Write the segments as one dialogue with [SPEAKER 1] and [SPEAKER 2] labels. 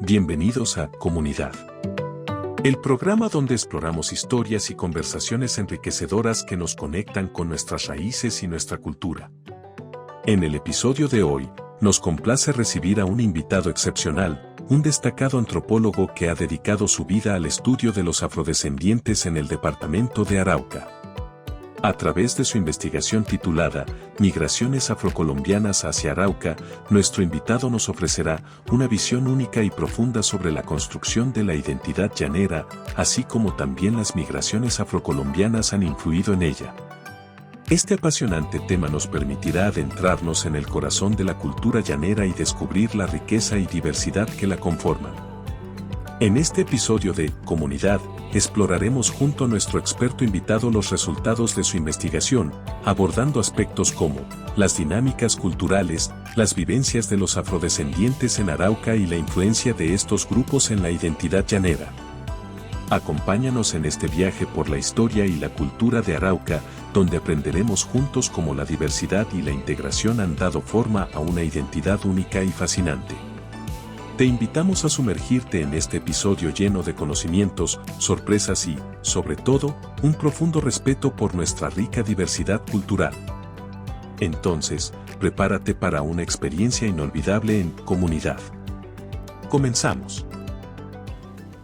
[SPEAKER 1] Bienvenidos a Comunidad, el programa donde exploramos historias y conversaciones enriquecedoras que nos conectan con nuestras raíces y nuestra cultura. En el episodio de hoy, nos complace recibir a un invitado excepcional, un destacado antropólogo que ha dedicado su vida al estudio de los afrodescendientes en el departamento de Arauca. A través de su investigación titulada Migraciones afrocolombianas hacia Arauca, nuestro invitado nos ofrecerá una visión única y profunda sobre la construcción de la identidad llanera, así como también las migraciones afrocolombianas han influido en ella. Este apasionante tema nos permitirá adentrarnos en el corazón de la cultura llanera y descubrir la riqueza y diversidad que la conforman. En este episodio de Comunidad, exploraremos junto a nuestro experto invitado los resultados de su investigación, abordando aspectos como las dinámicas culturales, las vivencias de los afrodescendientes en Arauca y la influencia de estos grupos en la identidad llanera. Acompáñanos en este viaje por la historia y la cultura de Arauca, donde aprenderemos juntos cómo la diversidad y la integración han dado forma a una identidad única y fascinante. Te invitamos a sumergirte en este episodio lleno de conocimientos, sorpresas y, sobre todo, un profundo respeto por nuestra rica diversidad cultural. Entonces, prepárate para una experiencia inolvidable en Comunidad. Comenzamos.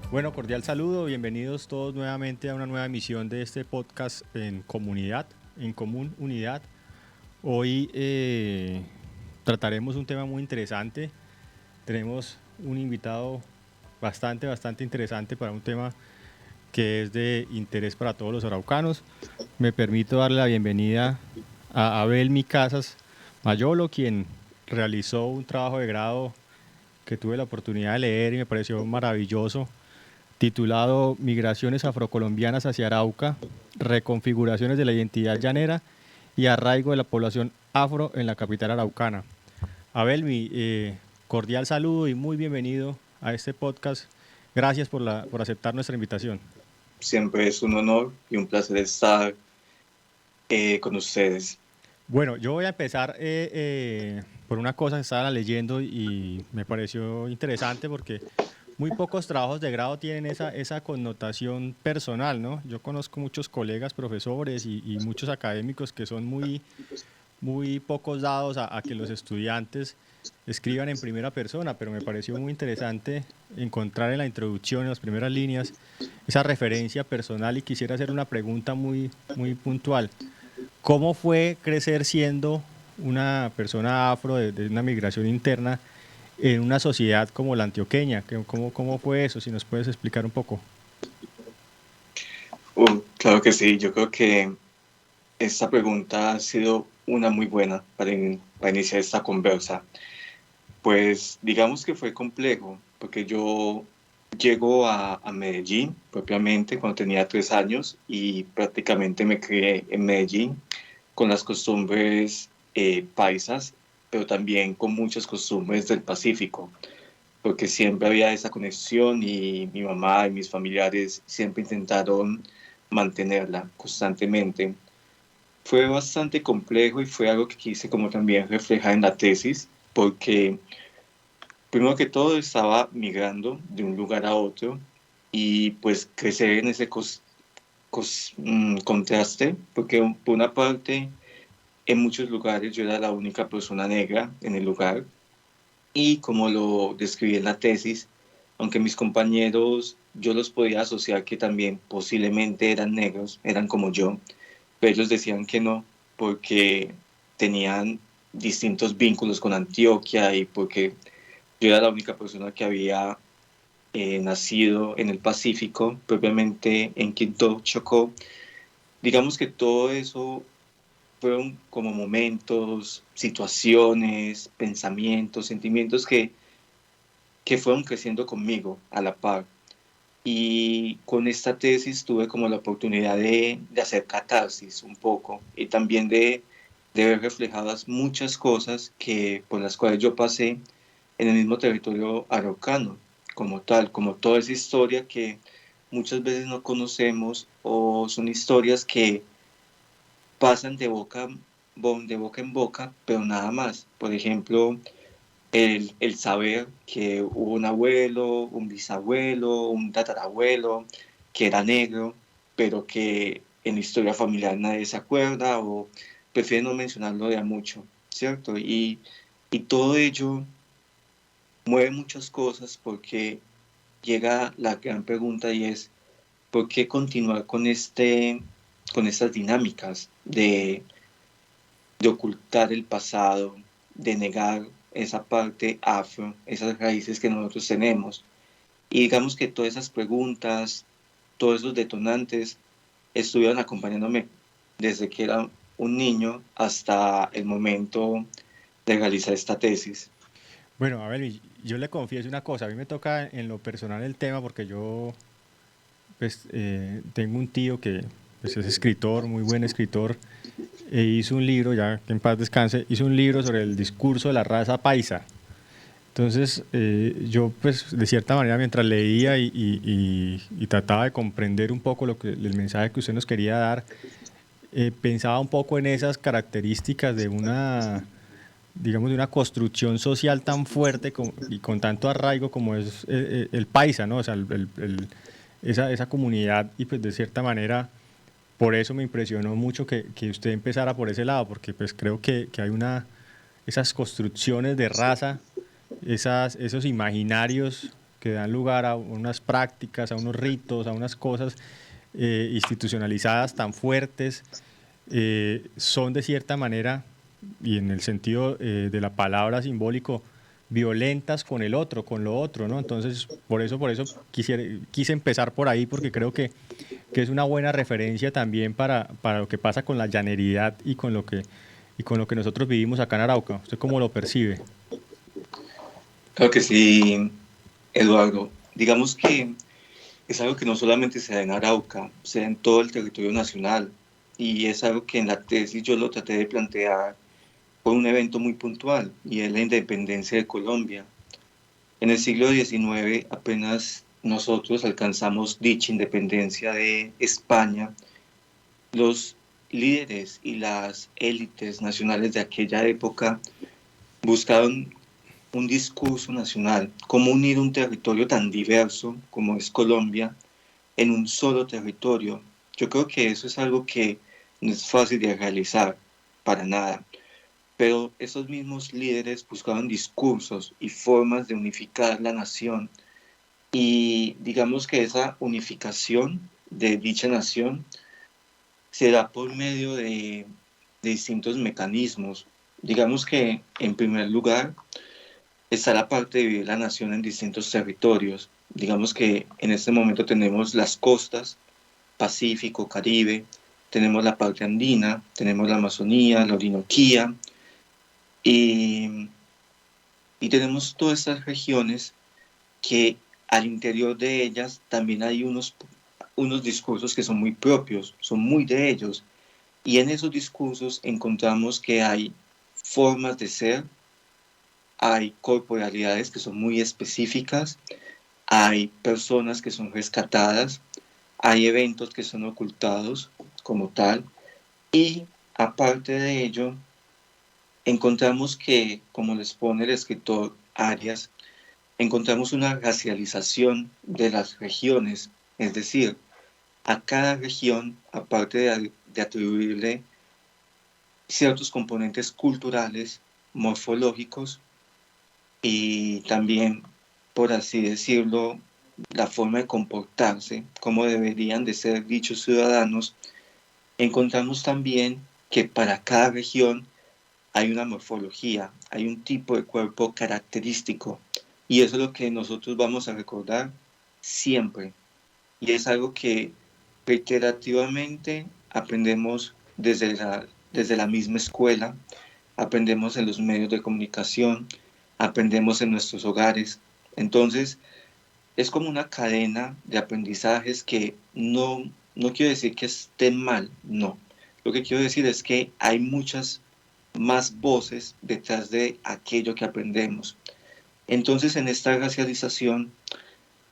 [SPEAKER 2] Bueno, cordial saludo, bienvenidos todos nuevamente a una nueva emisión de este podcast en Comunidad, en Común Unidad. Hoy trataremos un tema muy interesante. Tenemos un invitado bastante interesante para un tema que es de interés para todos los araucanos. Me permito darle la bienvenida a Abelmi Casas Mayolo, quien realizó un trabajo de grado que tuve la oportunidad de leer y me pareció maravilloso, titulado Migraciones afrocolombianas hacia Arauca, reconfiguraciones de la identidad llanera y arraigo de la población afro en la capital araucana. Abelmi, cordial saludo y muy bienvenido a este podcast. Gracias por aceptar nuestra invitación.
[SPEAKER 3] Siempre es un honor y un placer estar con ustedes.
[SPEAKER 2] Bueno, yo voy a empezar por una cosa que estaba leyendo y me pareció interesante porque muy pocos trabajos de grado tienen esa connotación personal, ¿no? Yo conozco muchos colegas profesores y muchos académicos que son muy pocos dados a que los estudiantes escriban en primera persona, pero me pareció muy interesante encontrar en la introducción, en las primeras líneas, esa referencia personal y quisiera hacer una pregunta muy puntual. ¿Cómo fue crecer siendo una persona afro de una migración interna en una sociedad como la antioqueña? ¿Cómo fue eso? Si nos puedes explicar un poco.
[SPEAKER 3] Claro que sí, yo creo que esta pregunta ha sido una muy buena para iniciar esta conversa. Pues digamos que fue complejo, porque yo llego a Medellín propiamente cuando tenía 3 años y prácticamente me crié en Medellín con las costumbres paisas, pero también con muchas costumbres del Pacífico, porque siempre había esa conexión y mi mamá y mis familiares siempre intentaron mantenerla constantemente. Fue bastante complejo y fue algo que quise como también reflejar en la tesis, porque primero que todo estaba migrando de un lugar a otro y pues crecer en ese contraste, porque por una parte en muchos lugares yo era la única persona negra en el lugar y como lo describí en la tesis, aunque mis compañeros yo los podía asociar que también posiblemente eran negros, eran como yo, pero ellos decían que no porque tenían distintos vínculos con Antioquia y porque yo era la única persona que había nacido en el Pacífico, propiamente en Quito, Chocó. Digamos que todo eso fueron como momentos, situaciones, pensamientos, sentimientos que fueron creciendo conmigo a la par. Y con esta tesis tuve como la oportunidad de hacer catarsis un poco y también de ver reflejadas muchas cosas por las cuales yo pasé en el mismo territorio araucano, como tal, como toda esa historia que muchas veces no conocemos o son historias que pasan de boca en boca, pero nada más. Por ejemplo, el saber que hubo un abuelo, un bisabuelo, un tatarabuelo que era negro, pero que en la historia familiar nadie se acuerda o prefiere no mencionarlo de a mucho, ¿cierto? Y todo ello mueve muchas cosas porque llega la gran pregunta y es, ¿por qué continuar con estas dinámicas de ocultar el pasado, de negar esa parte afro, esas raíces que nosotros tenemos? Y digamos que todas esas preguntas, todos esos detonantes estuvieron acompañándome desde que era un niño hasta el momento de realizar esta tesis.
[SPEAKER 2] Bueno, a ver, yo le confieso una cosa, a mí me toca en lo personal el tema porque yo pues, tengo un tío que pues, es escritor, muy buen escritor, e hizo un libro, ya que en paz descanse, hizo un libro sobre el discurso de la raza paisa. Entonces, yo, pues, de cierta manera, mientras leía y trataba de comprender un poco el mensaje que usted nos quería dar, pensaba un poco en esas características de una, digamos, de una construcción social tan fuerte y con tanto arraigo como es el paisa, ¿no? O sea, esa comunidad y pues de cierta manera por eso me impresionó mucho que usted empezara por ese lado, porque pues creo que hay esas construcciones de raza, esos imaginarios que dan lugar a unas prácticas, a unos ritos, a unas cosas institucionalizadas tan fuertes, son de cierta manera, y en el sentido de la palabra simbólico, violentas con el otro, con lo otro, ¿no? Entonces, por eso quise empezar por ahí, porque creo que es una buena referencia también para lo que pasa con la llaneridad y con lo que nosotros vivimos acá en Arauca. ¿Usted cómo lo percibe?
[SPEAKER 3] Claro que sí, Eduardo. Digamos que es algo que no solamente se da en Arauca, se da en todo el territorio nacional. Y es algo que en la tesis yo lo traté de plantear por un evento muy puntual, y es la independencia de Colombia. En el siglo XIX apenas nosotros alcanzamos dicha independencia de España. Los líderes y las élites nacionales de aquella época buscaron un discurso nacional, cómo unir un territorio tan diverso como es Colombia en un solo territorio. Yo creo que eso es algo que no es fácil de realizar, para nada. Pero esos mismos líderes buscaban discursos y formas de unificar la nación. Y digamos que esa unificación de dicha nación se da por medio de distintos mecanismos. Digamos que en primer lugar está la parte de dividir la nación en distintos territorios. Digamos que en este momento tenemos las costas, Pacífico, Caribe, tenemos la parte andina, tenemos la Amazonía, la Orinoquía, y, y tenemos todas estas regiones que al interior de ellas también hay unos discursos que son muy propios, son muy de ellos. Y en esos discursos encontramos que hay formas de ser, hay corporalidades que son muy específicas, hay personas que son rescatadas, hay eventos que son ocultados como tal, y aparte de ello, encontramos que, como les pone el escritor Arias, encontramos una racialización de las regiones, es decir, a cada región, aparte de atribuirle ciertos componentes culturales, morfológicos y también, por así decirlo, la forma de comportarse, cómo deberían de ser dichos ciudadanos, encontramos también que para cada región hay una morfología, hay un tipo de cuerpo característico, y eso es lo que nosotros vamos a recordar siempre. Y es algo que reiterativamente aprendemos desde la misma escuela, aprendemos en los medios de comunicación, aprendemos en nuestros hogares. Entonces, es como una cadena de aprendizajes que no quiero decir que estén mal, no. Lo que quiero decir es que hay muchas más voces detrás de aquello que aprendemos. Entonces, en esta racialización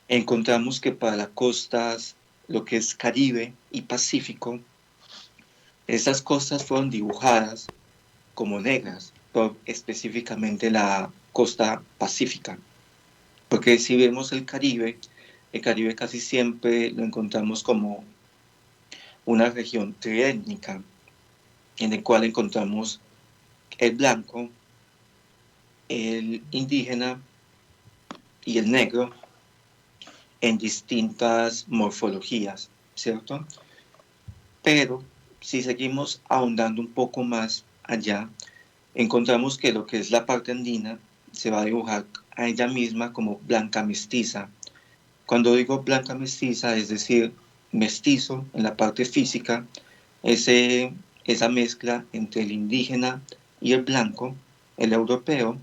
[SPEAKER 3] encontramos que para las costas, lo que es Caribe y Pacífico, estas costas fueron dibujadas como negras por específicamente la costa pacífica. Porque si vemos el Caribe casi siempre lo encontramos como una región triétnica, en el cual encontramos el blanco, el indígena y el negro en distintas morfologías, ¿cierto? Pero si seguimos ahondando un poco más allá, encontramos que lo que es la parte andina se va a dibujar a ella misma como blanca mestiza. Cuando digo blanca mestiza, es decir, mestizo en la parte física, esa mezcla entre el indígena y el blanco, el europeo.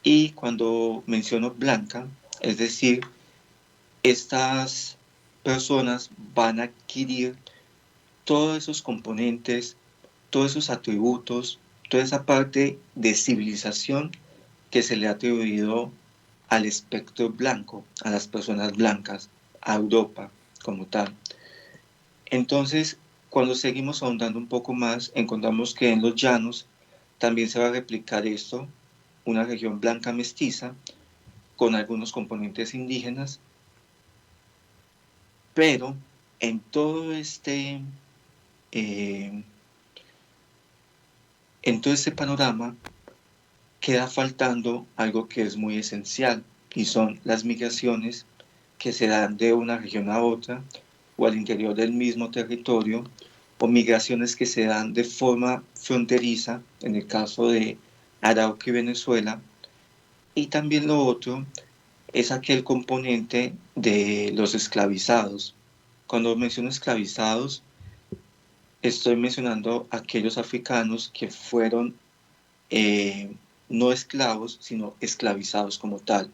[SPEAKER 3] Y cuando menciono blanca, es decir, estas personas van a adquirir todos esos componentes, todos esos atributos, toda esa parte de civilización que se le ha atribuido al espectro blanco, a las personas blancas, a Europa como tal. Entonces, cuando seguimos ahondando un poco más, encontramos que en los llanos también se va a replicar esto, una región blanca mestiza con algunos componentes indígenas, pero en todo eh, en todo este panorama queda faltando algo que es muy esencial y son las migraciones que se dan de una región a otra o al interior del mismo territorio o migraciones que se dan de forma fronteriza en el caso de Arauca y Venezuela. Y también lo otro es aquel componente de los esclavizados. Cuando menciono esclavizados, estoy mencionando aquellos africanos que fueron no esclavos, sino esclavizados como tal.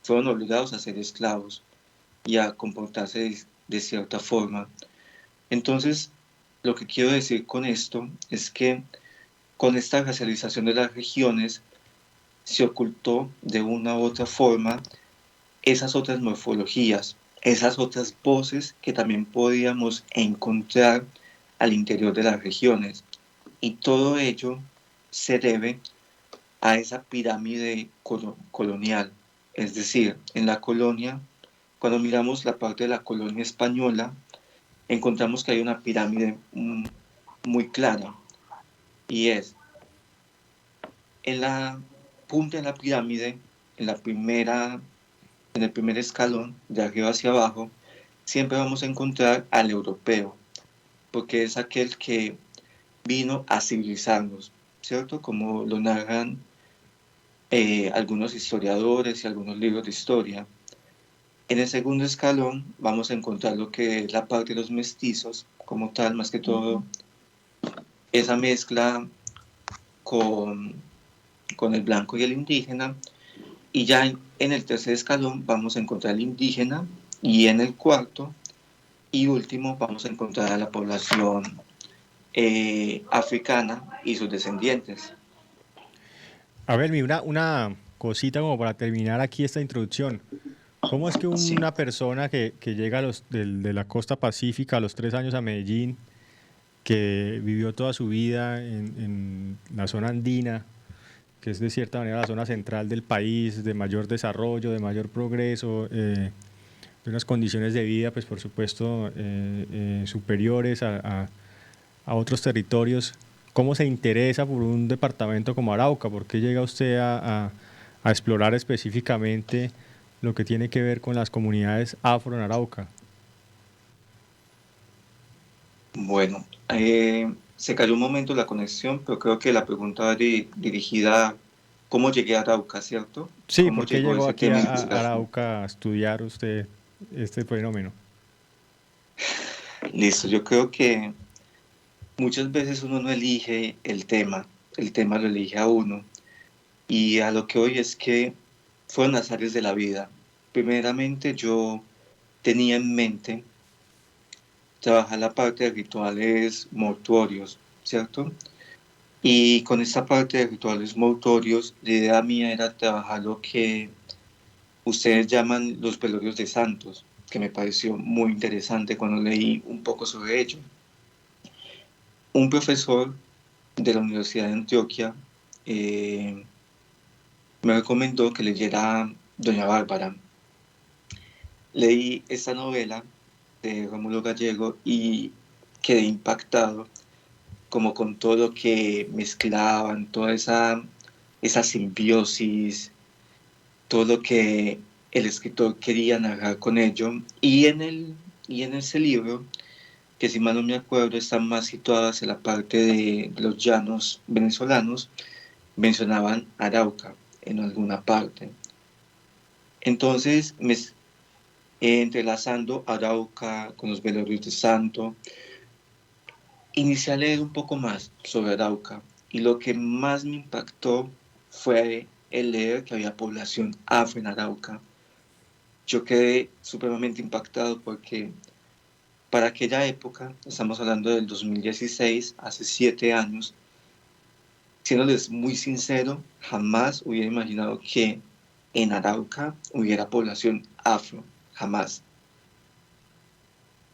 [SPEAKER 3] Fueron obligados a ser esclavos y a comportarse de cierta forma. Entonces, lo que quiero decir con esto es que con esta racialización de las regiones se ocultó de una u otra forma esas otras morfologías, esas otras voces que también podíamos encontrar al interior de las regiones. Y todo ello se debe a esa pirámide colonial. Es decir, en la colonia, cuando miramos la parte de la colonia española, encontramos que hay una pirámide muy clara. Y es, en la punta de la pirámide, en en el primer escalón, de arriba hacia abajo, siempre vamos a encontrar al europeo, porque es aquel que vino a civilizarnos, ¿cierto? Como lo narran algunos historiadores y algunos libros de historia. En el segundo escalón vamos a encontrar lo que es la parte de los mestizos, como tal, más que todo, esa mezcla con, con el blanco y el indígena. Y ya en el tercer escalón vamos a encontrar el indígena y en el cuarto y último vamos a encontrar a la población africana y sus descendientes.
[SPEAKER 2] A ver, una cosita como para terminar aquí esta introducción. ¿Cómo es que
[SPEAKER 3] Sí.
[SPEAKER 2] una persona que llega de la costa pacífica a los 3 años a Medellín, que vivió toda su vida en la zona andina, que es de cierta manera la zona central del país, de mayor desarrollo, de mayor progreso, de unas condiciones de vida, pues por supuesto, superiores a otros territorios? ¿Cómo se interesa por un departamento como Arauca? ¿Por qué llega usted a explorar específicamente lo que tiene que ver con las comunidades afro en Arauca?
[SPEAKER 3] Bueno, se cayó un momento la conexión, pero creo que la pregunta va dirigida a cómo llegué a Arauca, ¿cierto?
[SPEAKER 2] Sí,
[SPEAKER 3] ¿Cómo
[SPEAKER 2] ¿por qué
[SPEAKER 3] llegó
[SPEAKER 2] llegó
[SPEAKER 3] ese
[SPEAKER 2] aquí
[SPEAKER 3] tema de
[SPEAKER 2] a
[SPEAKER 3] investigación?
[SPEAKER 2] Arauca a estudiar usted este fenómeno?
[SPEAKER 3] Listo, yo creo que muchas veces uno no elige el tema lo elige a uno. Y a lo que hoy es que fueron las áreas de la vida. Primeramente yo tenía en mente trabajar la parte de rituales mortuorios, ¿cierto? Y con esta parte de rituales mortuorios, la idea mía era trabajar lo que ustedes llaman los velorios de santos, que me pareció muy interesante cuando leí un poco sobre ello. Un profesor de la Universidad de Antioquia eh, me recomendó que leyera Doña Bárbara. Leí esta novela de Rómulo Gallego y quedé impactado como con todo lo que mezclaban, toda esa simbiosis, todo lo que el escritor quería narrar con ello. Y en ese libro, que si mal no me acuerdo, están más situadas en la parte de los llanos venezolanos, mencionaban Arauca en alguna parte. Entonces, entrelazando Arauca con los velorios de Santo, inicié a leer un poco más sobre Arauca y lo que más me impactó fue el leer que había población afro en Arauca. Yo quedé supremamente impactado porque para aquella época, estamos hablando del 2016, hace 7 años, siéndoles muy sincero, jamás hubiera imaginado que en Arauca hubiera población afro, jamás.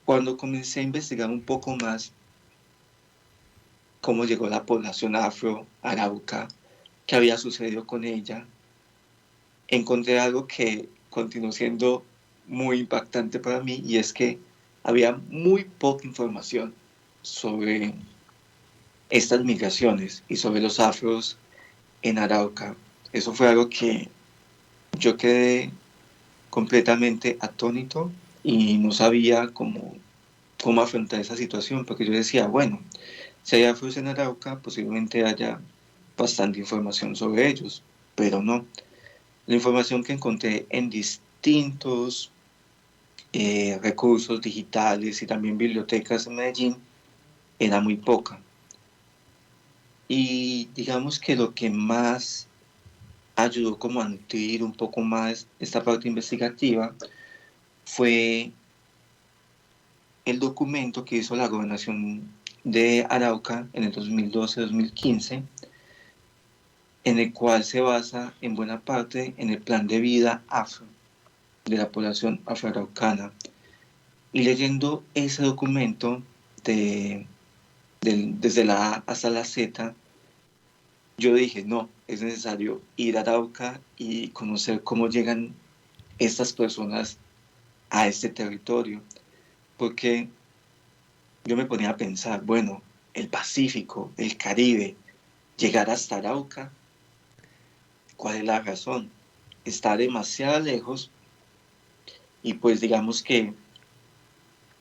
[SPEAKER 3] Cuando comencé a investigar un poco más cómo llegó la población afro a Arauca, qué había sucedido con ella, encontré algo que continuó siendo muy impactante para mí y es que había muy poca información sobre estas migraciones y sobre los afros en Arauca. Eso fue algo que yo quedé completamente atónito y no sabía cómo afrontar esa situación, porque yo decía, bueno, si hay afros en Arauca, posiblemente haya bastante información sobre ellos, pero no. La información que encontré en distintos recursos digitales y también bibliotecas en Medellín era muy poca. Y digamos que lo que más ayudó como a nutrir un poco más esta parte investigativa fue el documento que hizo la gobernación de Arauca en el 2012-2015, en el cual se basa en buena parte en el plan de vida afro de la población afroaraucana. Y leyendo ese documento desde la A hasta la Z, yo dije, no, es necesario ir a Arauca y conocer cómo llegan estas personas a este territorio, porque yo me ponía a pensar, bueno, el Pacífico, el Caribe, llegar hasta Arauca, ¿cuál es la razón? Está demasiado lejos y pues digamos que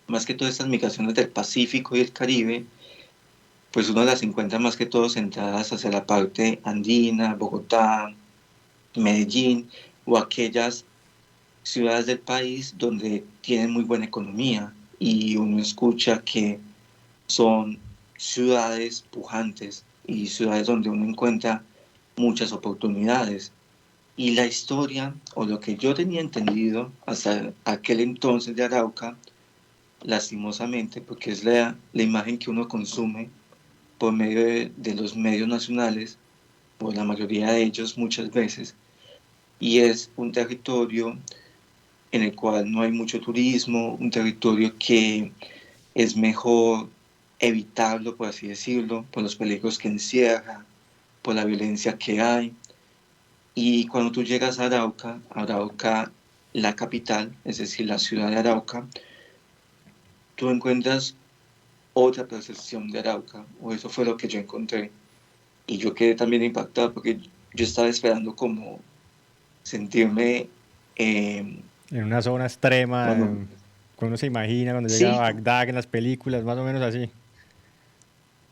[SPEAKER 3] más que todas estas migraciones del Pacífico y el Caribe, pues uno las encuentra más que todo centradas hacia la parte andina, Bogotá, Medellín o aquellas ciudades del país donde tienen muy buena economía y uno escucha que son ciudades pujantes y ciudades donde uno encuentra muchas oportunidades. Y la historia, o lo que yo tenía entendido hasta aquel entonces de Arauca, lastimosamente, porque es la imagen que uno consume por medio de los medios nacionales, o la mayoría de ellos muchas veces, y es un territorio en el cual no hay mucho turismo, un territorio que es mejor evitarlo, por así decirlo, por los peligros que encierra, por la violencia que hay. Y cuando tú llegas a Arauca, Arauca, la capital, es decir, la ciudad de Arauca, tú encuentras otra percepción de Arauca, o eso fue lo que yo encontré. Y yo quedé también impactado porque yo estaba esperando como sentirme,
[SPEAKER 2] En una zona extrema,
[SPEAKER 3] bueno,
[SPEAKER 2] como uno se imagina cuando llega a
[SPEAKER 3] sí,
[SPEAKER 2] Bagdad en las películas, más o menos así.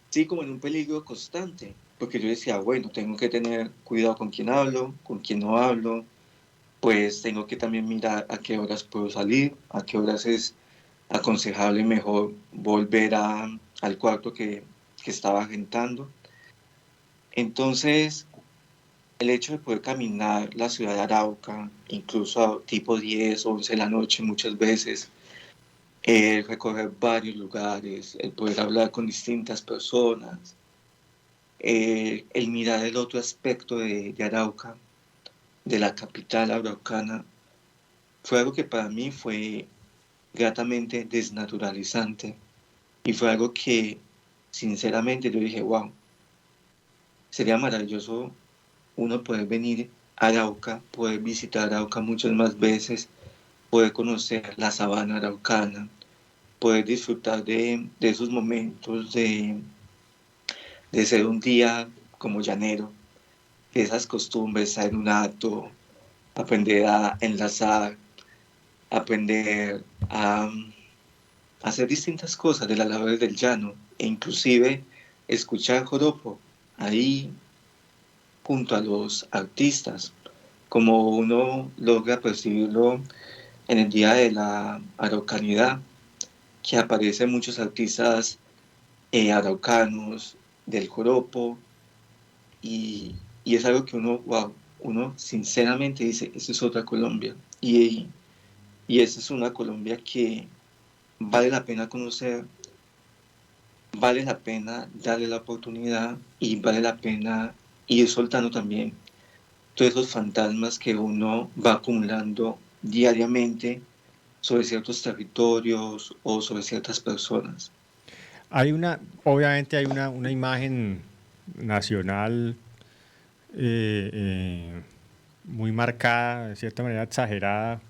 [SPEAKER 3] sí, como en un peligro constante, porque yo decía, bueno, tengo que tener cuidado con quién hablo, con quién no hablo, pues tengo que también mirar a qué horas puedo salir, a qué horas es aconsejable mejor volver al cuarto que estaba rentando. Entonces, el hecho de poder caminar la ciudad de Arauca, incluso a tipo 10, 11 de la noche muchas veces, el recorrer varios lugares, el poder hablar con distintas personas, el mirar el otro aspecto de Arauca, de la capital araucana, fue algo que para mí fue gratamente desnaturalizante y fue algo que sinceramente yo dije, wow, sería maravilloso uno poder venir Arauca, poder visitar Arauca muchas más veces, poder conocer la sabana araucana, poder disfrutar de esos momentos de ser un día como llanero, de esas costumbres, estar en un acto, aprender a enlazar, aprender a hacer distintas cosas de las labores del llano e inclusive escuchar joropo ahí junto a los artistas, como uno logra percibirlo en el Día de la Araucanidad, que aparecen muchos artistas araucanos del joropo y es algo que uno, wow, uno sinceramente dice, esa es otra Colombia y esa es una Colombia que vale la pena conocer, vale la pena darle la oportunidad y vale la pena ir soltando también todos esos fantasmas que uno va acumulando diariamente sobre ciertos territorios o sobre ciertas personas.
[SPEAKER 2] Obviamente hay una imagen nacional muy marcada, de cierta manera exagerada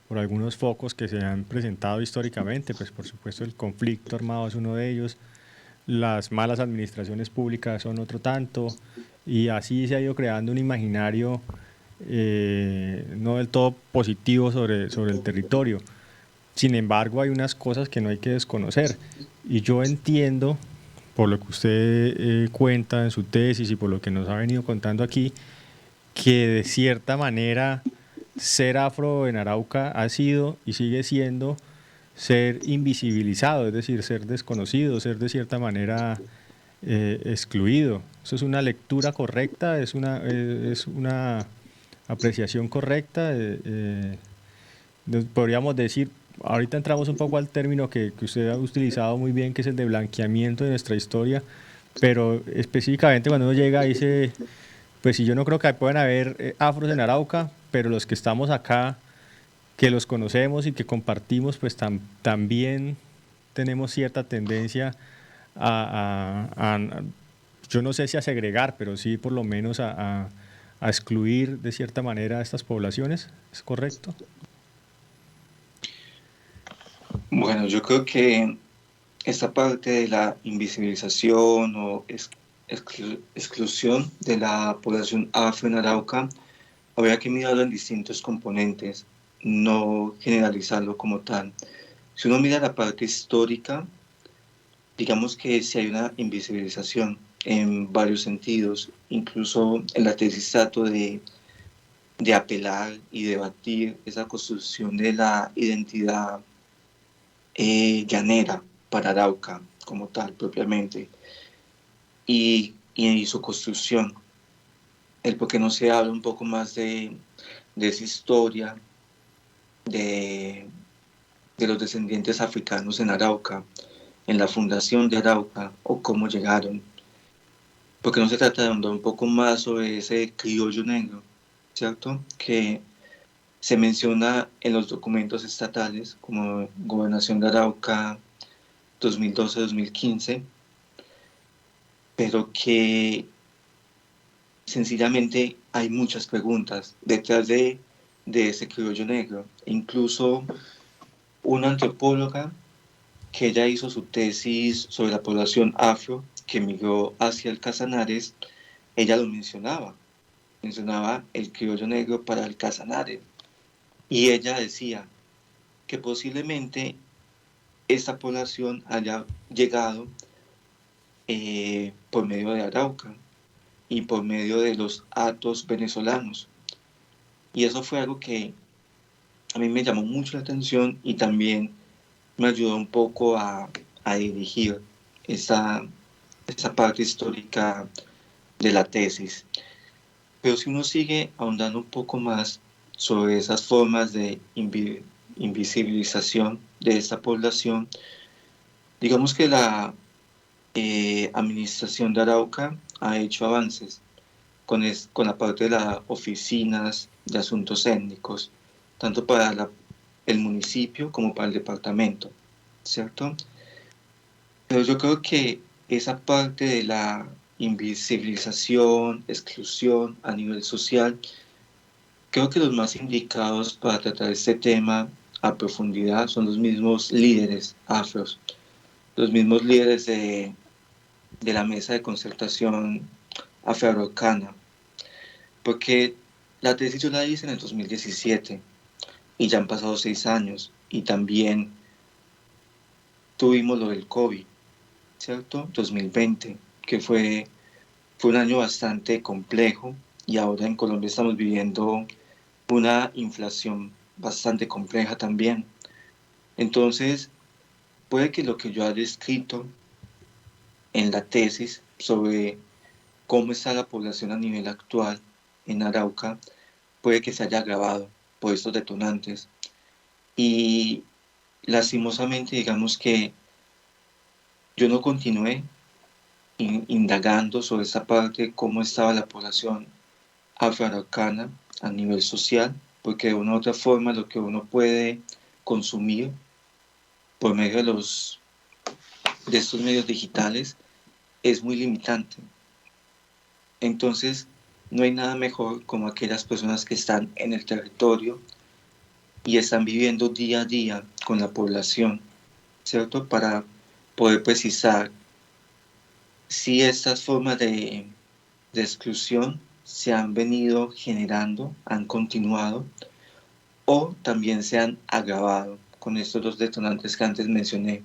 [SPEAKER 2] por algunos focos que se han presentado históricamente, pues por supuesto el conflicto armado es uno de ellos, las malas administraciones públicas son otro tanto, y así se ha ido creando un imaginario no del todo positivo sobre el territorio. Sin embargo, hay unas cosas que no hay que desconocer, y yo entiendo, por lo que usted cuenta en su tesis y por lo que nos ha venido contando aquí, que de cierta manera ser afro en Arauca ha sido y sigue siendo ser invisibilizado, es decir, ser desconocido, ser de cierta manera excluido. ¿Eso es una lectura correcta? Es una apreciación correcta? Podríamos decir, ahorita entramos un poco al término que usted ha utilizado muy bien, que es el de blanqueamiento de nuestra historia, pero específicamente cuando uno llega a ese, pues sí, yo no creo que puedan haber afros en Arauca, pero los que estamos acá, que los conocemos y que compartimos, pues también tenemos cierta tendencia yo no sé si a segregar, pero sí por lo menos a excluir de cierta manera a estas poblaciones. ¿Es correcto?
[SPEAKER 3] Bueno, yo creo que esta parte de la invisibilización o exclusión de la población afro en Arauca, habría que mirarlo en distintos componentes, no generalizarlo como tal. Si uno mira la parte histórica, digamos que sí hay una invisibilización en varios sentidos, incluso en la tesis trato de apelar y debatir esa construcción de la identidad llanera para Arauca como tal propiamente y su construcción, el por qué no se habla un poco más de esa historia de, de los descendientes africanos en Arauca, en la fundación de Arauca o cómo llegaron, porque no se trata de ahondar un poco más sobre ese criollo negro, ¿cierto? Que se menciona en los documentos estatales como Gobernación de Arauca 2012-2015, pero que sencillamente hay muchas preguntas detrás de ese criollo negro. Incluso una antropóloga que ella hizo su tesis sobre la población afro que emigró hacia el Casanares, ella lo mencionaba el criollo negro para el Casanares. Y ella decía que posiblemente esta población haya llegado por medio de Arauca y por medio de los atos venezolanos. Y eso fue algo que a mí me llamó mucho la atención y también me ayudó un poco a dirigir esa parte histórica de la tesis. Pero si uno sigue ahondando un poco más sobre esas formas de invisibilización de esta población, digamos que la administración de Arauca ha hecho avances con la parte de las oficinas de asuntos étnicos, tanto para el municipio como para el departamento, ¿cierto? Pero yo creo que esa parte de la invisibilización, exclusión a nivel social, Creo que los más indicados para tratar este tema a profundidad son los mismos líderes afros, los mismos líderes de la mesa de concertación afroamericana, porque la tesis yo la hice en el 2017 y ya han pasado 6 años y también tuvimos lo del COVID, ¿cierto? 2020, que fue un año bastante complejo y ahora en Colombia estamos viviendo una inflación bastante compleja también. Entonces, puede que lo que yo haya escrito en la tesis sobre cómo está la población a nivel actual en Arauca, puede que se haya agravado por estos detonantes. Y lastimosamente, digamos que yo no continué indagando sobre esa parte, cómo estaba la población afroamericana a nivel social, porque de una u otra forma lo que uno puede consumir por medio de estos medios digitales es muy limitante. Entonces, no hay nada mejor como aquellas personas que están en el territorio y están viviendo día a día con la población, ¿cierto? Para poder precisar si estas formas de exclusión se han venido generando, han continuado o también se han agravado con estos dos detonantes que antes mencioné.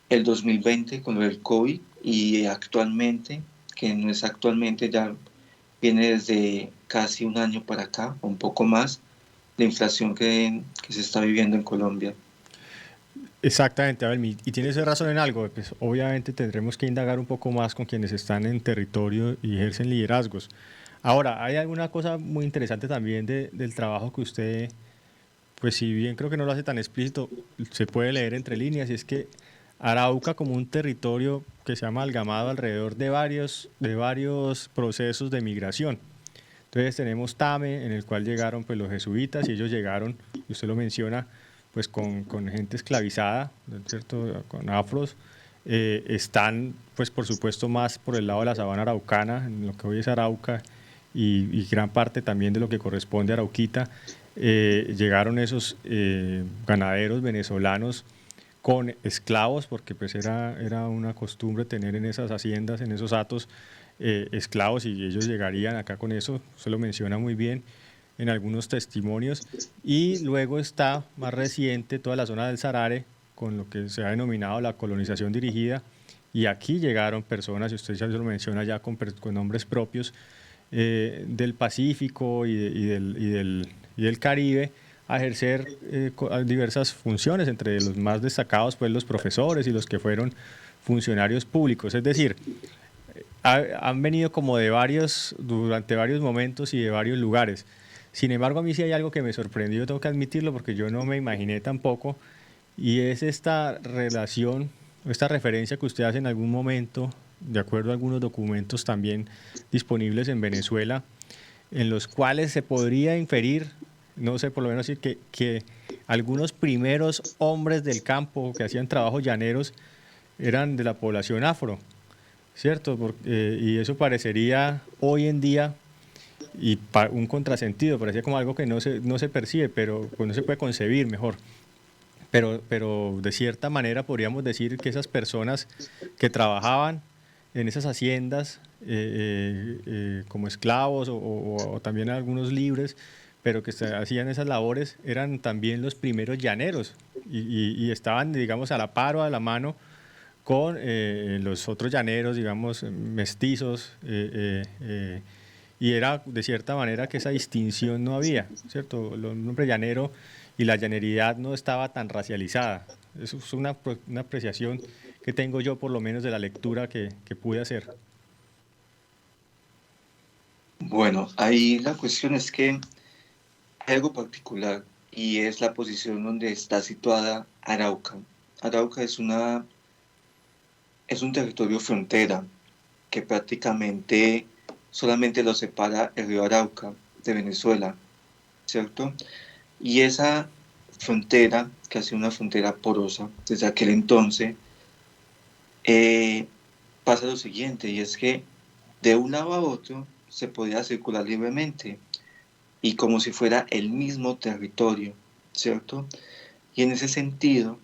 [SPEAKER 3] El 2020 con lo del COVID y actualmente, que no es actualmente, ya viene desde casi un año para acá, o un poco más, la inflación que se está viviendo en Colombia.
[SPEAKER 2] Exactamente, Abel, y tienes razón en algo, pues obviamente tendremos que indagar un poco más con quienes están en territorio y ejercen liderazgos. Ahora, hay alguna cosa muy interesante también del trabajo que usted, pues si bien creo que no lo hace tan explícito, se puede leer entre líneas, y es que Arauca como un territorio que se ha amalgamado alrededor de varios procesos de migración. Entonces tenemos Tame, en el cual llegaron pues, los jesuitas, y ellos llegaron, y usted lo menciona, pues con gente esclavizada, ¿cierto? Con afros. Están, pues por supuesto, más por el lado de la sabana araucana, en lo que hoy es Arauca, y gran parte también de lo que corresponde a Arauquita. Llegaron esos ganaderos venezolanos con esclavos, porque pues era una costumbre tener en esas haciendas, en esos hatos, esclavos, y ellos llegarían acá con eso, se lo menciona muy bien en algunos testimonios. Y luego está más reciente toda la zona del Sarare, con lo que se ha denominado la colonización dirigida, y aquí llegaron personas, y usted ya se lo menciona ya con nombres propios, del Pacífico y del Caribe, a ejercer diversas funciones, entre los más destacados pues los profesores y los que fueron funcionarios públicos. Es decir, han venido como durante varios momentos y de varios lugares. Sin embargo, a mí sí hay algo que me sorprendió, tengo que admitirlo, porque yo no me imaginé tampoco, y es esta relación, esta referencia que usted hace en algún momento, de acuerdo a algunos documentos también disponibles en Venezuela, en los cuales se podría inferir, no sé, por lo menos decir que algunos primeros hombres del campo que hacían trabajos llaneros eran de la población afro, ¿cierto? Y eso parecería hoy en día y un contrasentido, parecía como algo que no se percibe, pero pues no se puede concebir mejor. Pero de cierta manera podríamos decir que esas personas que trabajaban en esas haciendas como esclavos o también algunos libres, pero que hacían esas labores, eran también los primeros llaneros y estaban, digamos, a la par o a la mano con los otros llaneros, digamos, mestizos, y era de cierta manera que esa distinción no había, ¿cierto? El nombre llanero y la llaneridad no estaba tan racializada. Eso es una apreciación que tengo yo, por lo menos, de la lectura que pude hacer.
[SPEAKER 3] Bueno, ahí la cuestión es que hay algo particular y es la posición donde está situada Arauca. Arauca es un territorio frontera que prácticamente solamente lo separa el río Arauca de Venezuela, ¿cierto? Y esa frontera, que ha sido una frontera porosa desde aquel entonces, eh, pasa lo siguiente, y es que de un lado a otro se podía circular libremente. y como si fuera el mismo territorio, ¿cierto? Y en ese sentido,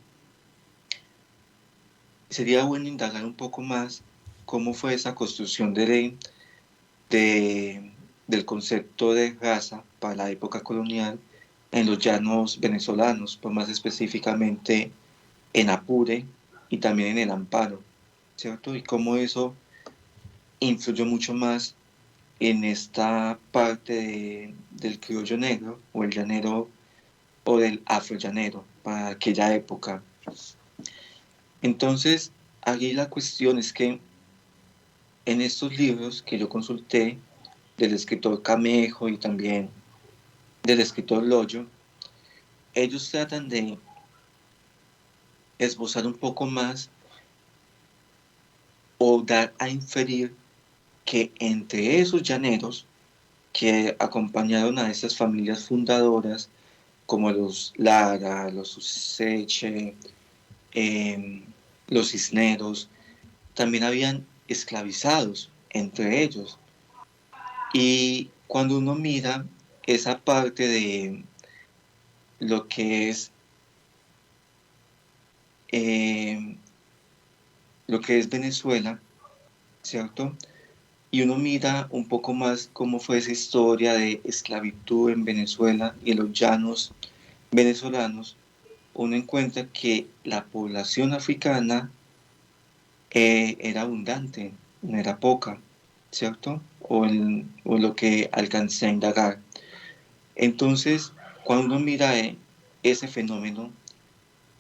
[SPEAKER 3] sería bueno indagar un poco más cómo fue esa construcción de- del concepto de raza para la época colonial en los llanos venezolanos, pues más específicamente en Apure y también en el Amparo, ¿cierto? Y cómo eso influyó mucho más en esta parte del criollo negro o el llanero o del afrollanero para aquella época. Entonces, aquí la cuestión es que en estos libros que yo consulté del escritor Camejo y también del escritor Loyo, ellos tratan de esbozar un poco más o dar a inferir que entre esos llaneros que acompañaron a estas familias fundadoras, como los Lara, los Useche, eh, los Cisneros, también habían esclavizados entre ellos. Y cuando uno mira esa parte de lo que es eh, Venezuela, ¿cierto? Y uno mira un poco más cómo fue esa historia de esclavitud en Venezuela y en los llanos venezolanos, uno encuentra que la población africana era abundante, no era poca, ¿cierto? O lo que alcancé a indagar. Entonces, cuando uno mira ese fenómeno,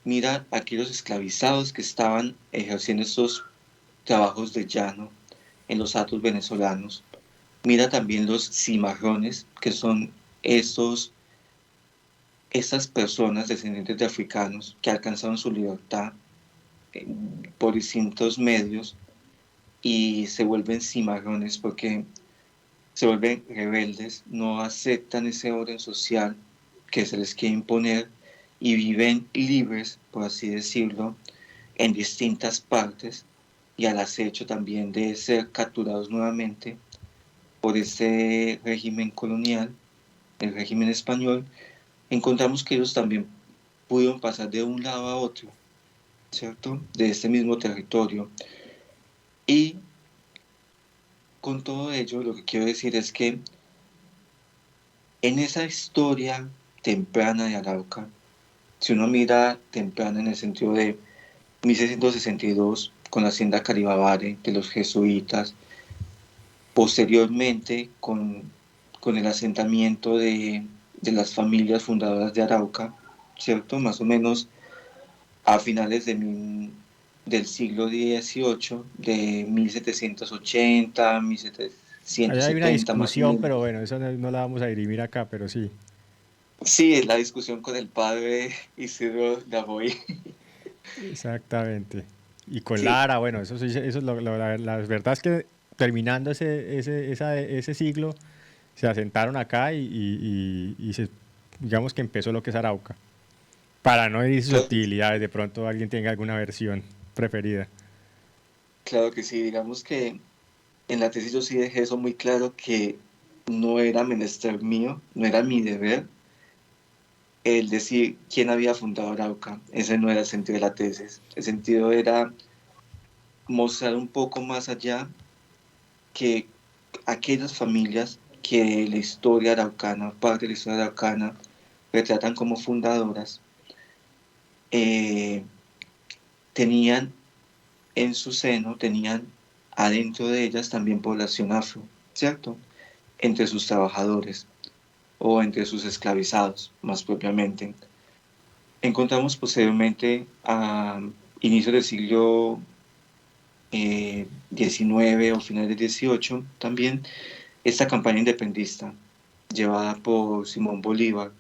[SPEAKER 3] mira a aquellos esclavizados que estaban ejerciendo estos trabajos de llano en los hatos venezolanos. Mira también los cimarrones, que son estas personas descendientes de africanos que alcanzaron su libertad eh, por distintos medios y se vuelven cimarrones porque se vuelven rebeldes, no aceptan ese orden social que se les quiere imponer y viven libres, por así decirlo, en distintas partes y al acecho también de ser capturados nuevamente por ese régimen colonial, el régimen español. Encontramos que ellos también pudieron pasar de un lado a otro, ¿cierto? De este mismo territorio. Y con todo ello, lo que quiero decir es que en esa historia temprana de Arauca, si uno mira temprana en el sentido de 1662, con la hacienda Caribabare de los jesuitas, posteriormente con el asentamiento de las familias fundadoras de Arauca, ¿cierto? Más o menos a finales del siglo XVIII, de 1780,
[SPEAKER 2] Allá hay una
[SPEAKER 3] 1770 más o
[SPEAKER 2] discusión,
[SPEAKER 3] menos.
[SPEAKER 2] pero bueno, eso no la vamos a dirimir acá, pero sí.
[SPEAKER 3] Sí, es la discusión con el padre Isidro Lavoy.
[SPEAKER 2] Exactamente. Y con
[SPEAKER 3] Sí,
[SPEAKER 2] Lara, bueno, eso, eso es la verdad es que terminando ese siglo, se asentaron acá digamos que empezó lo que es Arauca. Para no ir
[SPEAKER 3] claro que,
[SPEAKER 2] sutilidades, de pronto alguien tenga alguna versión preferida.
[SPEAKER 3] claro que sí, digamos que en la tesis yo sí dejé eso muy claro que no era menester mío, no era mi deber el decir quién había fundado Arauca. Ese no era el sentido de la tesis. El sentido era mostrar un poco más allá que aquellas familias que la historia araucana, parte de la historia araucana, retratan como fundadoras, eh, tenían en su seno, tenían adentro de ellas también población afro, ¿cierto? Entre sus trabajadores o entre sus esclavizados, más propiamente. Encontramos posteriormente a inicios del siglo XIX o finales del XVIII también esta campaña independentista llevada por Simón Bolívar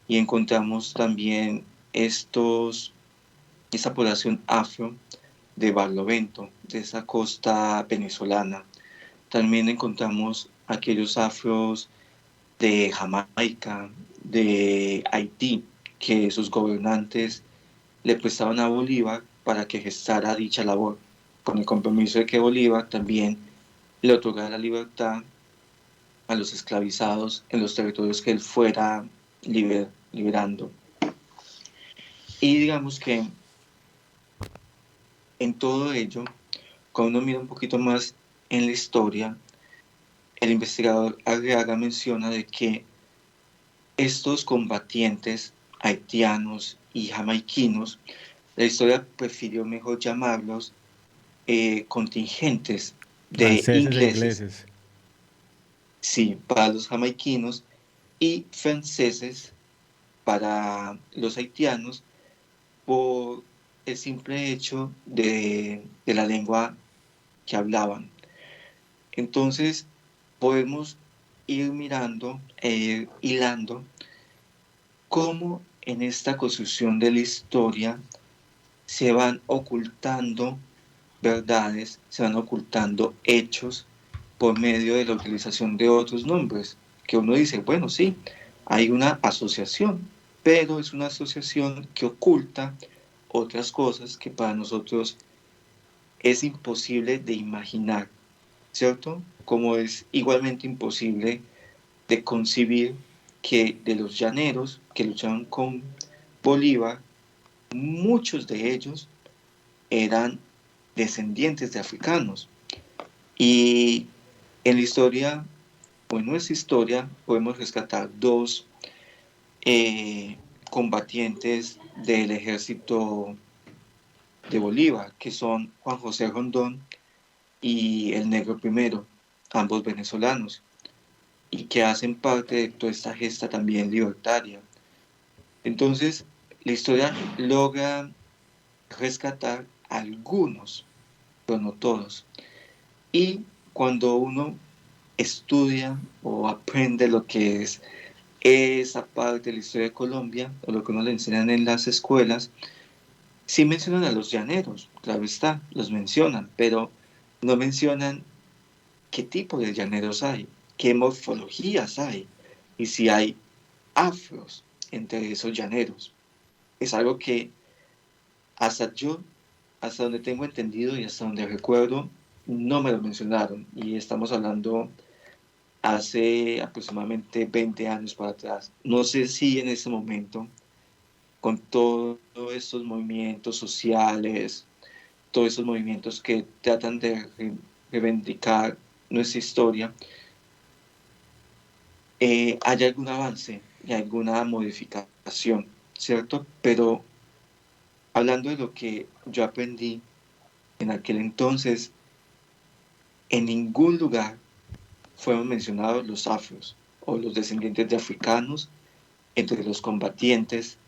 [SPEAKER 3] y encontramos también esta población afro de Barlovento, de esa costa venezolana. También encontramos aquellos afros de Jamaica, de Haití, que sus gobernantes le prestaban a Bolívar para que gestara dicha labor, con el compromiso de que Bolívar también le otorgara la libertad a los esclavizados en los territorios que él fuera liberando. Y digamos que en todo ello, cuando uno mira un poquito más en la historia, el investigador Arriaga menciona de que estos combatientes haitianos y jamaiquinos, la historia prefirió mejor llamarlos contingentes de
[SPEAKER 2] Franceses e
[SPEAKER 3] ingleses,
[SPEAKER 2] ingleses.
[SPEAKER 3] sí, para los jamaiquinos, y franceses para los haitianos, por el simple hecho de la lengua que hablaban. Entonces, podemos ir mirando e ir hilando cómo en esta construcción de la historia se van ocultando verdades, se van ocultando hechos por medio de la utilización de otros nombres, que uno dice, bueno, sí, hay una asociación, pero es una asociación que oculta otras cosas que para nosotros es imposible de imaginar, ¿cierto? Como es igualmente imposible de concebir que de los llaneros que luchaban con Bolívar, muchos de ellos eran descendientes de africanos. Y en la historia, o en nuestra historia, podemos rescatar dos combatientes del ejército de Bolívar, que son Juan José Rondón y el Negro Primero, ambos venezolanos, y que hacen parte de toda esta gesta también libertaria. Entonces, la historia logra rescatar algunos, pero no todos. Y cuando uno estudia o aprende lo que es esa parte de la historia de Colombia, o lo que uno le enseñan en las escuelas, sí mencionan a los llaneros, claro está, los mencionan, pero no mencionan qué tipo de llaneros hay, qué morfologías hay, y si hay afros entre esos llaneros. Es algo que hasta yo, hasta donde tengo entendido y hasta donde recuerdo, no me lo mencionaron. Y estamos hablando hace aproximadamente 20 años para atrás. No sé si en ese momento, con todos estos movimientos sociales, todos estos movimientos que tratan de reivindicar nuestra historia, hay algún avance y alguna modificación, ¿cierto? Pero hablando de lo que yo aprendí en aquel entonces, en ningún lugar fueron mencionados los afros o los descendientes de africanos entre los combatientes,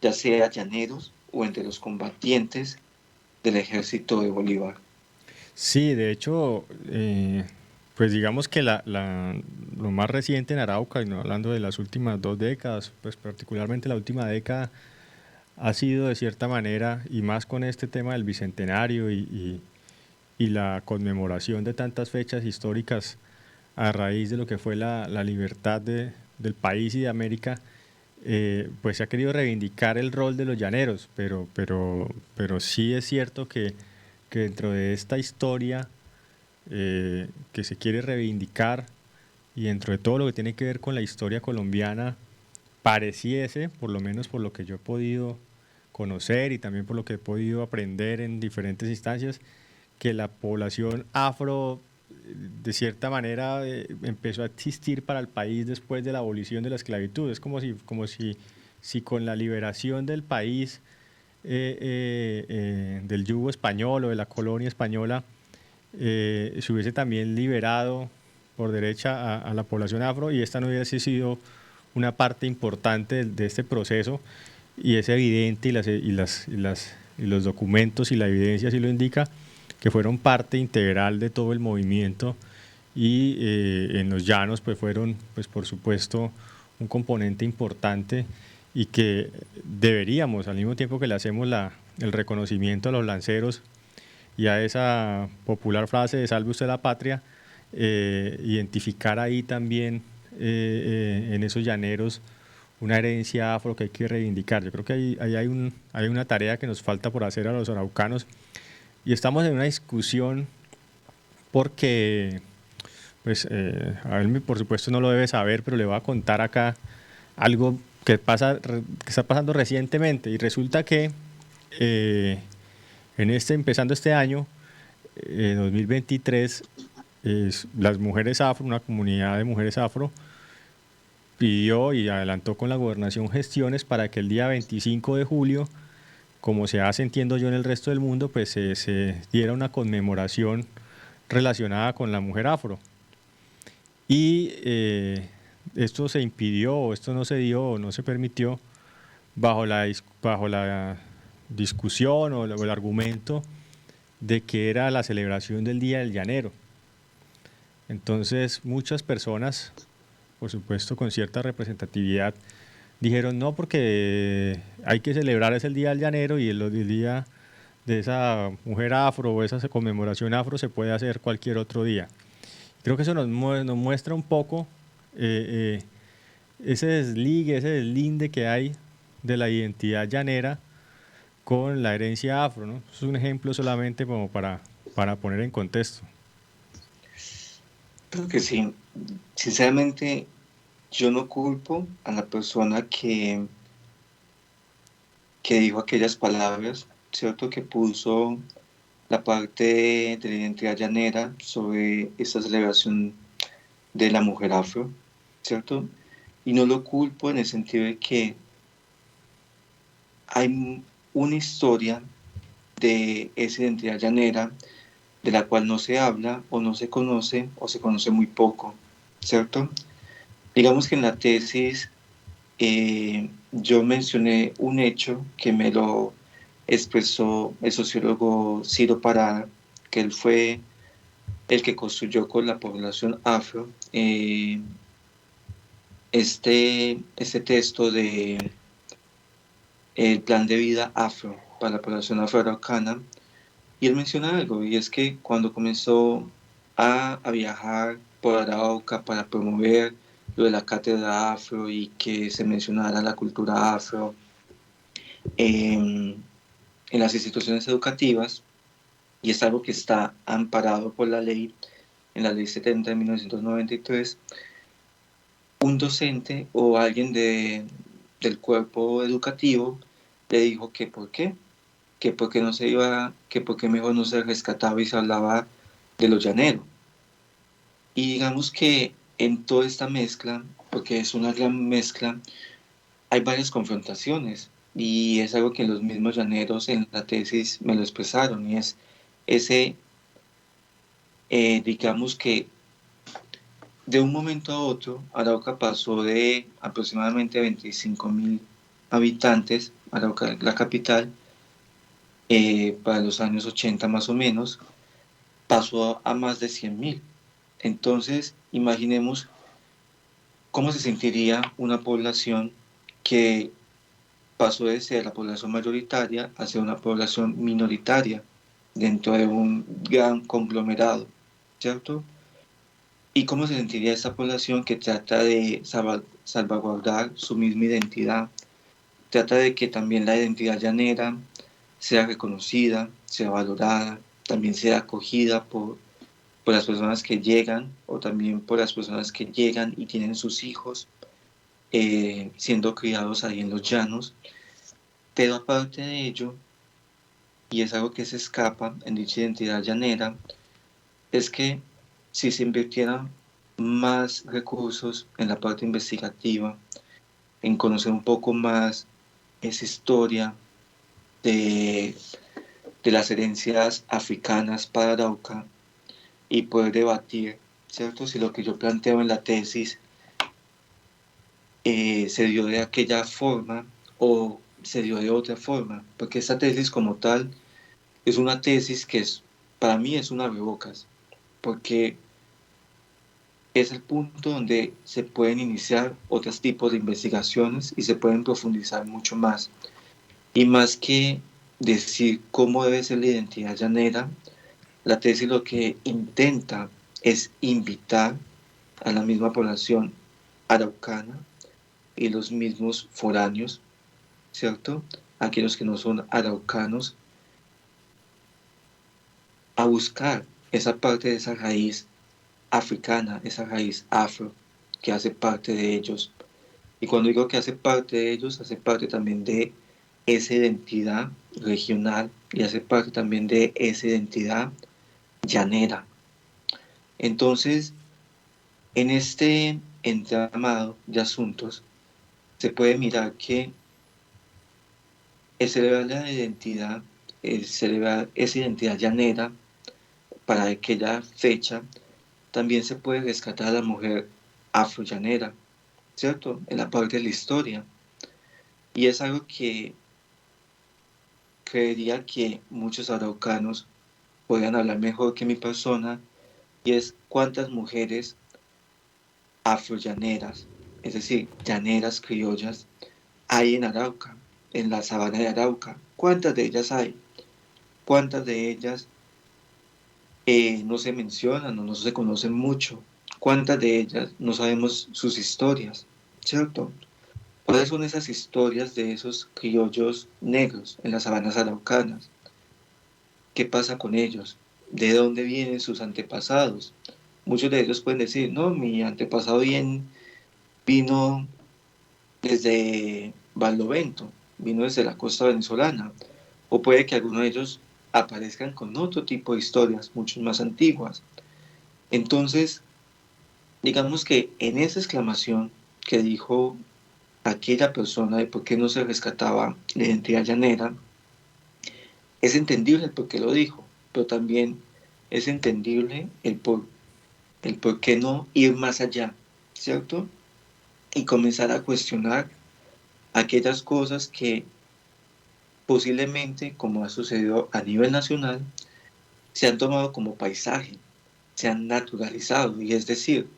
[SPEAKER 3] ya sea llaneros o entre los combatientes del ejército de Bolívar.
[SPEAKER 2] Sí, de hecho, pues digamos que lo más reciente en Arauca, y no hablando de las últimas 2 décadas, pues particularmente la última década, ha sido de cierta manera, y más con este tema del bicentenario y la conmemoración de tantas fechas históricas a raíz de lo que fue la libertad del país y de América, pues se ha querido reivindicar el rol de los llaneros, pero sí es cierto que dentro de esta historia que se quiere reivindicar y dentro de todo lo que tiene que ver con la historia colombiana, pareciese, por lo menos por lo que yo he podido conocer y también por lo que he podido aprender en diferentes instancias, que la población afro de cierta manera empezó a existir para el país después de la abolición de la esclavitud. Es si con la liberación del país del yugo español o de la colonia española se hubiese también liberado por derecha a la población afro y esta no hubiese sido una parte importante de este proceso, y es evidente y los documentos y la evidencia así lo indica, que fueron parte integral de todo el movimiento y en los llanos pues fueron pues por supuesto un componente importante, y que deberíamos, al mismo tiempo que le hacemos el reconocimiento a los lanceros y a esa popular frase de salve usted la patria, identificar ahí también en esos llaneros una herencia afro que hay que reivindicar. Yo creo que ahí hay una tarea que nos falta por hacer a los araucanos, y estamos en una discusión porque pues a él por supuesto no lo debe saber, pero le voy a contar acá algo que está pasando recientemente. Y resulta que empezando este año, 2023, las mujeres afro, una comunidad de mujeres afro, pidió y adelantó con la gobernación gestiones para que el día 25 de julio, como se hace, entiendo yo, en el resto del mundo, pues se diera una conmemoración relacionada con la mujer afro. Y esto se impidió, o esto no se dio, o no se permitió, bajo la discusión o el argumento de que era la celebración del Día del Llanero. Entonces muchas personas, por supuesto con cierta representatividad, dijeron no, porque hay que celebrar es el Día del Llanero, y el día de esa mujer afro o esa conmemoración afro se puede hacer cualquier otro día. Creo que eso nos muestra un poco ese desligue, ese deslinde que hay de la identidad llanera con la herencia afro, ¿no? Es un ejemplo solamente como para poner en contexto.
[SPEAKER 3] Creo que sí. Sinceramente, yo no culpo a la persona que dijo aquellas palabras, ¿cierto? Que puso la parte de la identidad llanera sobre esta celebración de la mujer afro, ¿cierto? Y no lo culpo en el sentido de que hay una historia de esa identidad llanera de la cual no se habla o no se conoce o se conoce muy poco, ¿cierto? Digamos que en la tesis yo mencioné un hecho que me lo expresó el sociólogo Ciro Parada, que él fue el que construyó con la población afro este texto de el plan de vida afro para la población afroamericana. Y él menciona algo, y es que cuando comenzó a viajar por Arauca para promover lo de la cátedra afro y que se mencionara la cultura afro en las instituciones educativas, y es algo que está amparado por la ley, en la ley 70 de 1993, un docente o alguien del cuerpo educativo le dijo que por qué, que por qué no se iba, que por qué mejor no se rescataba y se hablaba de lo llanero. Y digamos que en toda esta mezcla, porque es una gran mezcla, hay varias confrontaciones, y es algo que los mismos llaneros en la tesis me lo expresaron, y es ese, digamos que de un momento a otro, Arauca pasó de aproximadamente 25.000 habitantes, Arauca, la capital, para los años 80 más o menos, pasó a más de 100.000. Entonces, imaginemos cómo se sentiría una población que pasó de ser la población mayoritaria a ser una población minoritaria dentro de un gran conglomerado, ¿cierto? ¿Y cómo se sentiría esta población que trata de salvaguardar su misma identidad? Trata de que también la identidad llanera sea reconocida, sea valorada, también sea acogida por las personas que llegan, o también por las personas que llegan y tienen sus hijos siendo criados ahí en los llanos. Pero aparte de ello, y es algo que se escapa en dicha identidad llanera, es que si se invirtieran más recursos en la parte investigativa, en conocer un poco más esa historia de, de las herencias africanas para Arauca, y poder debatir, ¿cierto? Si lo que yo planteo en la tesis se dio de aquella forma o se dio de otra forma, porque esta tesis como tal es una tesis que para mí es un abrebocas, porque es el punto donde se pueden iniciar otros tipos de investigaciones y se pueden profundizar mucho más. Y más que decir cómo debe ser la identidad llanera, la tesis lo que intenta es invitar a la misma población araucana y los mismos foráneos, ¿cierto? Aquellos que no son araucanos, a buscar esa parte de esa raíz africana, esa raíz afro que hace parte de ellos. Y cuando digo que hace parte de ellos, hace parte también de esa identidad regional y hace parte también de esa identidad llanera. Entonces, en este entramado de asuntos, se puede mirar que el celebrar la identidad, el celebrar esa identidad llanera para aquella fecha, también se puede rescatar a la mujer afrollanera, ¿cierto? En la parte de la historia. Y es algo que creería que muchos araucanos podrían hablar mejor que mi persona, y es cuántas mujeres afrollaneras, es decir, llaneras criollas, hay en Arauca, en la sabana de Arauca. ¿Cuántas de ellas hay? ¿Cuántas de ellas no se mencionan o no se conocen mucho? ¿Cuántas de ellas no sabemos sus historias? ¿Cierto? ¿Cuáles son esas historias de esos criollos negros en las sabanas araucanas? ¿Qué pasa con ellos? ¿De dónde vienen sus antepasados? Muchos de ellos pueden decir, no, mi antepasado vino desde Barlovento, vino desde la costa venezolana, o puede que algunos de ellos aparezcan con otro tipo de historias, mucho más antiguas. Entonces, digamos que en esa exclamación que dijo aquella persona de por qué no se rescataba la identidad llanera, es entendible el por qué lo dijo, pero también es entendible el por qué no ir más allá, ¿cierto? Y comenzar a cuestionar aquellas cosas que posiblemente, como ha sucedido a nivel nacional, se han tomado como paisaje, se han naturalizado. Y es decir,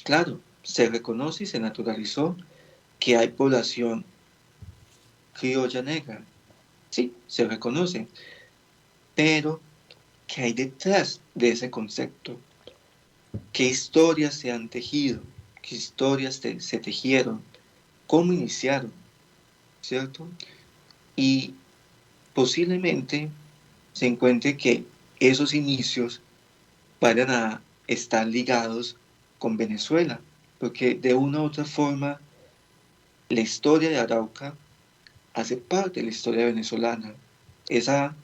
[SPEAKER 3] claro, se reconoce y se naturalizó que hay población criolla negra. Sí, se reconoce. Pero, ¿qué hay detrás de ese concepto? ¿Qué historias se han tejido? ¿Qué historias se tejieron? ¿Cómo iniciaron? ¿Cierto? Y posiblemente se encuentre que esos inicios vayan a estar ligados con Venezuela, porque de una u otra forma la historia de Arauca hace parte de la historia venezolana. Esa,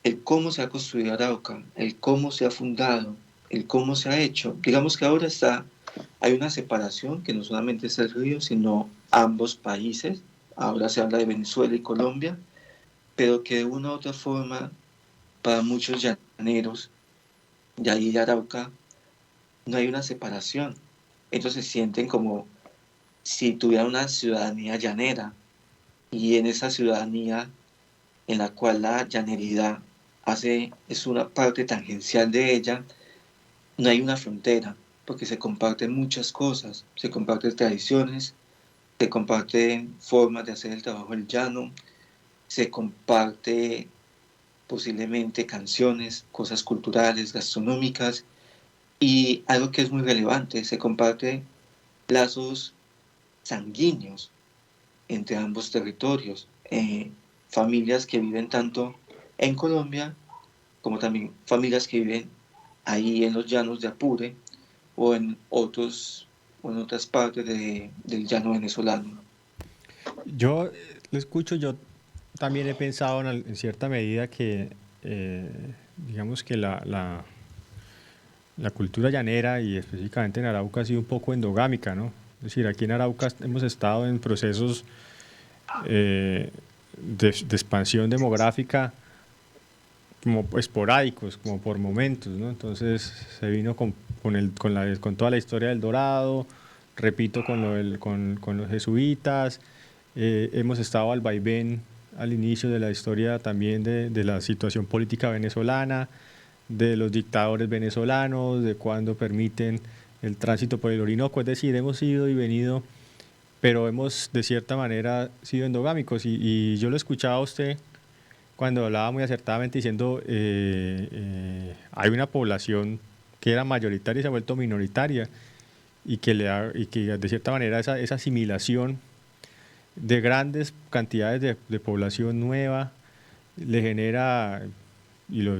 [SPEAKER 3] el cómo se ha construido Arauca, el cómo se ha fundado, el cómo se ha hecho. Digamos que ahora hay una separación que no solamente es el río, sino ambos países. Ahora se habla de Venezuela y Colombia, pero que de una u otra forma, para muchos llaneros de ahí de Arauca, no hay una separación. Ellos se sienten como si tuvieran una ciudadanía llanera, y en esa ciudadanía en la cual la llaneridad es una parte tangencial de ella, no hay una frontera, porque se comparten muchas cosas, se comparten tradiciones, se comparten formas de hacer el trabajo del llano, se comparte posiblemente canciones, cosas culturales, gastronómicas, y algo que es muy relevante, se comparte lazos sanguíneos entre ambos territorios, familias que viven tanto en Colombia como también familias que viven ahí en los llanos de Apure o o en otras partes del llano venezolano.
[SPEAKER 2] Yo lo escucho, yo también he pensado en cierta medida que, digamos que la cultura llanera y específicamente en Arauca ha sido un poco endogámica, ¿no? Es decir, aquí en Arauca hemos estado en procesos de expansión demográfica como esporádicos, como por momentos, ¿no? Entonces se vino con toda la historia del Dorado, repito, con los jesuitas, hemos estado al vaivén al inicio de la historia también de la situación política venezolana, de los dictadores venezolanos, de cuando permiten el tránsito por el Orinoco, es decir, hemos ido y venido, pero hemos de cierta manera sido endogámicos y yo lo escuchaba a usted cuando hablaba muy acertadamente diciendo hay una población que era mayoritaria y se ha vuelto minoritaria y que de cierta manera esa asimilación de grandes cantidades de población nueva le genera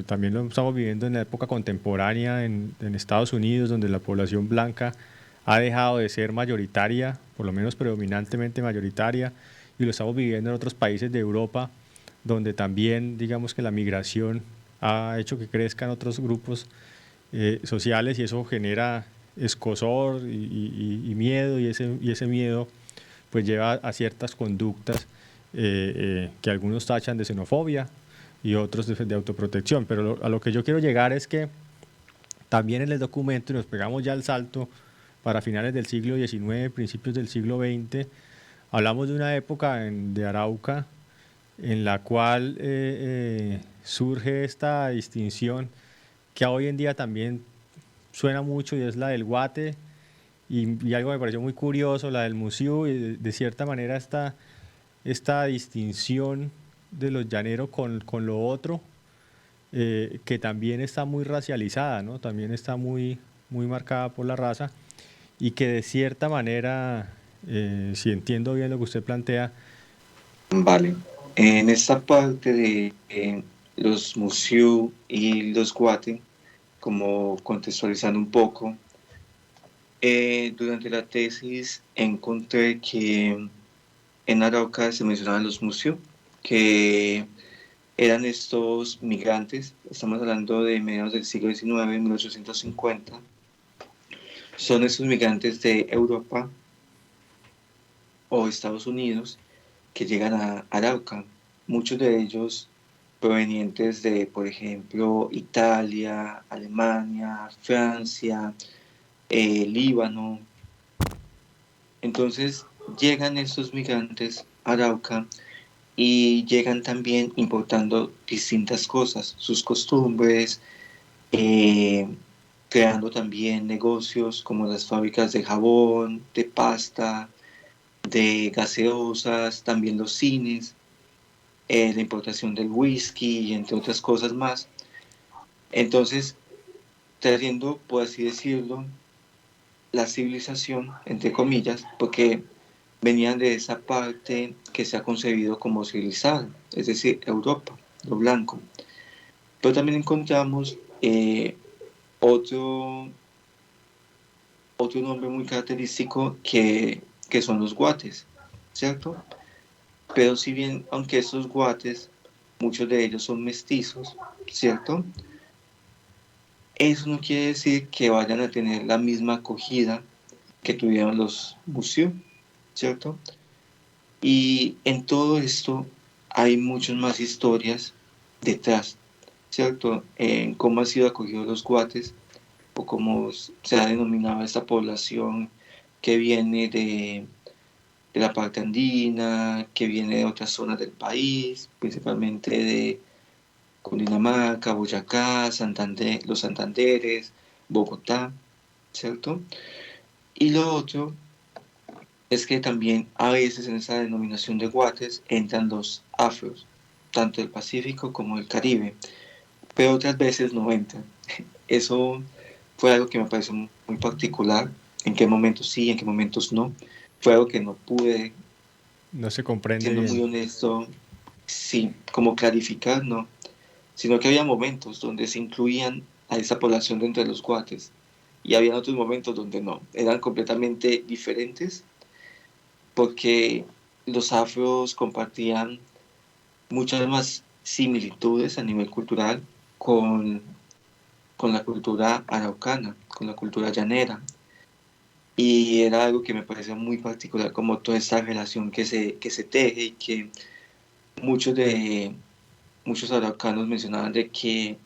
[SPEAKER 2] también lo estamos viviendo en la época contemporánea en Estados Unidos, donde la población blanca ha dejado de ser mayoritaria, por lo menos predominantemente mayoritaria, y lo estamos viviendo en otros países de Europa, donde también digamos que la migración ha hecho que crezcan otros grupos sociales y eso genera escozor y miedo, y ese miedo pues lleva a ciertas conductas que algunos tachan de xenofobia y otros de autoprotección. Pero a lo que yo quiero llegar es que también en el documento, y nos pegamos ya el salto para finales del siglo XIX, principios del siglo XX, hablamos de una época de Arauca en la cual surge esta distinción que hoy en día también suena mucho, y es la del guate, y algo me pareció muy curioso, la del museo, y de cierta manera esta distinción de los llaneros con lo otro, que también está muy racializada, ¿no? También está muy marcada por la raza, y que de cierta manera, si entiendo bien lo que usted plantea.
[SPEAKER 3] Vale. En esta parte de los Musu y los Guate, como contextualizando un poco, durante la tesis encontré que en Arauca se mencionaban los Musu, que eran estos migrantes, estamos hablando de mediados del siglo XIX, 1850, son estos migrantes de Europa o Estados Unidos que llegan a Arauca, muchos de ellos provenientes de, por ejemplo, Italia, Alemania, Francia, Líbano. Entonces llegan estos migrantes a Arauca y llegan también importando distintas cosas, sus costumbres, eh, creando también negocios como las fábricas de jabón, de pasta, de gaseosas, también los cines, la importación del whisky y entre otras cosas más. Entonces, trayendo, por así decirlo, la civilización, entre comillas, porque venían de esa parte que se ha concebido como civilizada, es decir, Europa, lo blanco. Pero también encontramos otro, otro nombre muy característico que son los guates, ¿cierto? Pero si bien, aunque estos guates, muchos de ellos son mestizos, ¿cierto? Eso no quiere decir que vayan a tener la misma acogida que tuvieron los Museum, ¿cierto? Y en todo esto hay muchas más historias detrás, ¿cierto? En cómo han sido acogidos los guates o cómo se ha denominado esta población que viene de la parte andina, que viene de otras zonas del país, principalmente de Cundinamarca, Boyacá, Santander, los Santanderes, Bogotá, ¿cierto? Y lo otro es que también a veces en esa denominación de guates entran los afros, tanto del Pacífico como del Caribe, pero otras veces no entran. Eso fue algo que me pareció muy particular, en qué momentos sí, en qué momentos no. Fue algo que no pude,
[SPEAKER 2] No se comprende
[SPEAKER 3] siendo muy
[SPEAKER 2] bien.
[SPEAKER 3] honesto, sí, como clarificar, no, sino que había momentos donde se incluían a esa población dentro de los guates y había otros momentos donde no, eran completamente diferentes porque los afros compartían muchas más similitudes a nivel cultural con, con la cultura araucana, con la cultura llanera. Y era algo que me parecía muy particular, como toda esta relación que se teje y que muchos de muchos araucanos mencionaban de que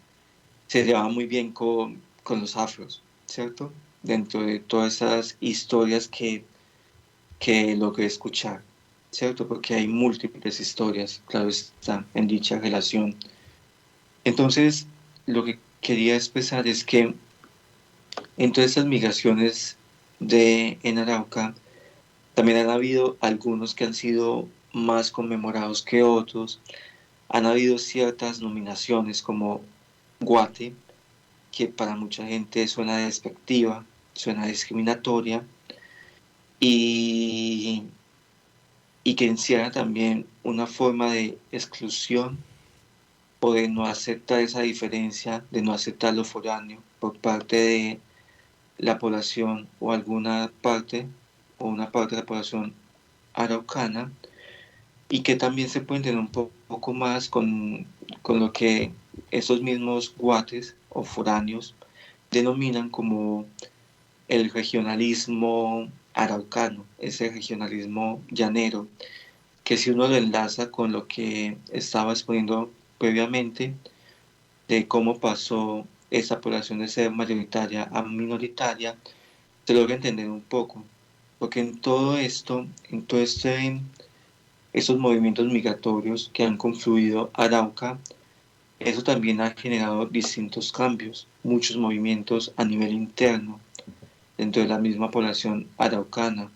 [SPEAKER 3] se llevaba muy bien con los afros, ¿cierto? Dentro de todas esas historias que logré escuchar, ¿cierto? Porque hay múltiples historias, claro está, en dicha relación. Entonces, lo que quería expresar es que en todas estas migraciones en Arauca, también han habido algunos que han sido más conmemorados que otros, han habido ciertas nominaciones como Guate, que para mucha gente suena despectiva, suena discriminatoria y, y que encierra también una forma de exclusión o de no aceptar esa diferencia, de no aceptar lo foráneo por parte de la población o alguna parte o una parte de la población araucana, y que también se puede entender un poco más con lo que esos mismos guates o foráneos denominan como el regionalismo araucano, ese regionalismo llanero, que si uno lo enlaza con lo que estaba exponiendo previamente, de cómo pasó esa población de ser mayoritaria a minoritaria, se logra entender un poco. Porque en todo esto, esos movimientos migratorios que han confluido Arauca, eso también ha generado distintos cambios, muchos movimientos a nivel interno, dentro de la misma población araucana.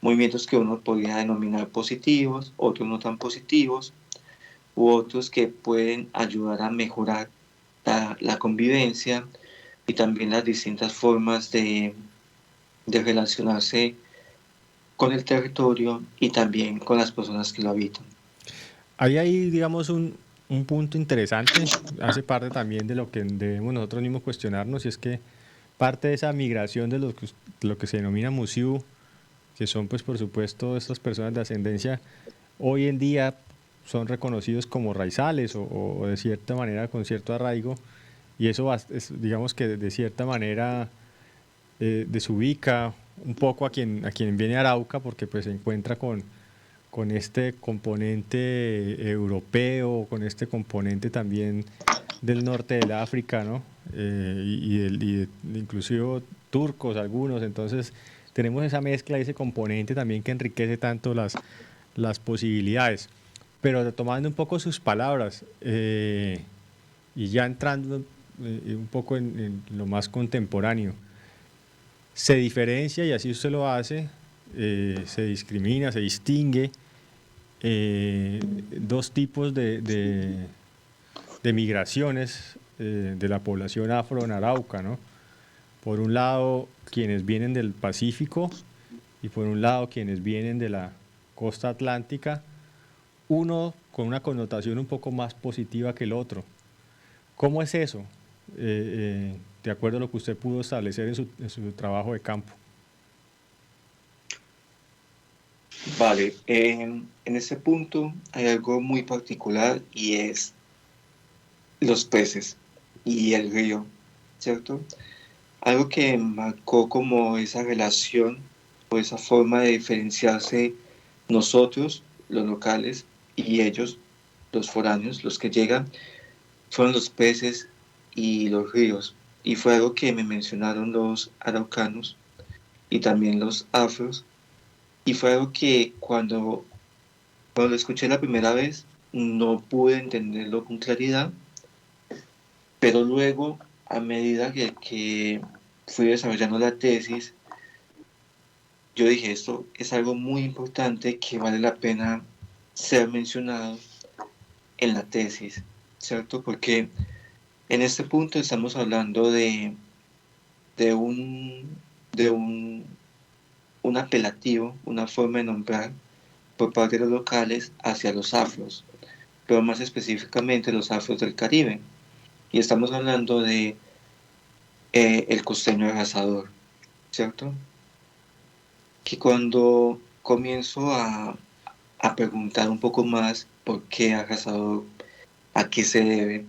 [SPEAKER 3] Movimientos que uno podría denominar positivos, otros no tan positivos, u otros que pueden ayudar a mejorar la convivencia y también las distintas formas de relacionarse con el territorio y también con las personas que lo habitan.
[SPEAKER 2] Hay ahí, digamos, un punto interesante, hace parte también de lo que debemos nosotros mismos cuestionarnos, y es que parte de esa migración de lo que se denomina Musiú, que son, pues, por supuesto, estas personas de ascendencia, hoy en día son reconocidos como raizales o de cierta manera con cierto arraigo, y eso digamos que de cierta manera desubica un poco a quien viene a Arauca, porque pues se encuentra con este componente europeo, con este componente también del norte del África, ¿no? Inclusive turcos algunos, entonces tenemos esa mezcla, ese componente también que enriquece tanto las posibilidades. Pero retomando un poco sus palabras, y ya entrando un poco en lo más contemporáneo, se diferencia, y así usted lo hace, se discrimina, se distingue dos tipos de migraciones de la población afro en Arauca, ¿no? Por un lado, quienes vienen del Pacífico, y por un lado, quienes vienen de la costa atlántica, uno con una connotación un poco más positiva que el otro. ¿Cómo es eso? De acuerdo a lo que usted pudo establecer en su trabajo de campo.
[SPEAKER 3] Vale, en ese punto hay algo muy particular y es los peces y el río, ¿cierto? Algo que marcó como esa relación o esa forma de diferenciarse nosotros, los locales, y ellos, los foráneos, los que llegan, fueron los peces y los ríos. Y fue algo que me mencionaron los araucanos y también los afros. Y fue algo que cuando lo escuché la primera vez no pude entenderlo con claridad, pero luego, a medida que fui desarrollando la tesis, yo dije, esto es algo muy importante que vale la pena ser mencionado en la tesis, ¿cierto? Porque en este punto estamos hablando de de un apelativo, una forma de nombrar por parte de los locales hacia los afros, pero más específicamente los afros del Caribe. Y estamos hablando de el costeño arrasador, ¿cierto? Que cuando comienzo a preguntar un poco más por qué arrasador, a qué se debe,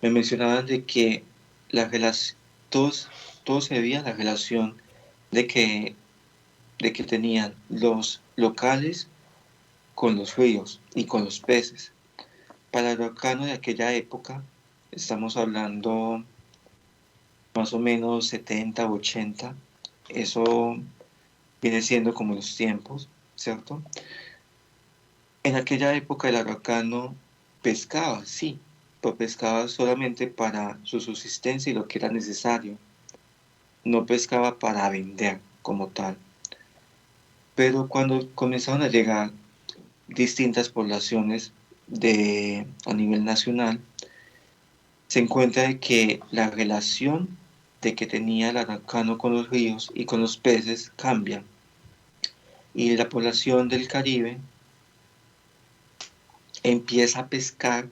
[SPEAKER 3] me mencionaban de que la relación, todo se debía a la relación de que tenían los locales con los ríos y con los peces. Para el araucano de aquella época, estamos hablando más o menos 70 o 80, eso viene siendo como los tiempos, ¿cierto? En aquella época el araucano pescaba, sí, pero pescaba solamente para su subsistencia y lo que era necesario. No pescaba para vender como tal. Pero cuando comenzaron a llegar distintas poblaciones a nivel nacional, se encuentra de que la relación de que tenía el araucano con los ríos y con los peces cambia. Y la población del Caribe empieza a pescar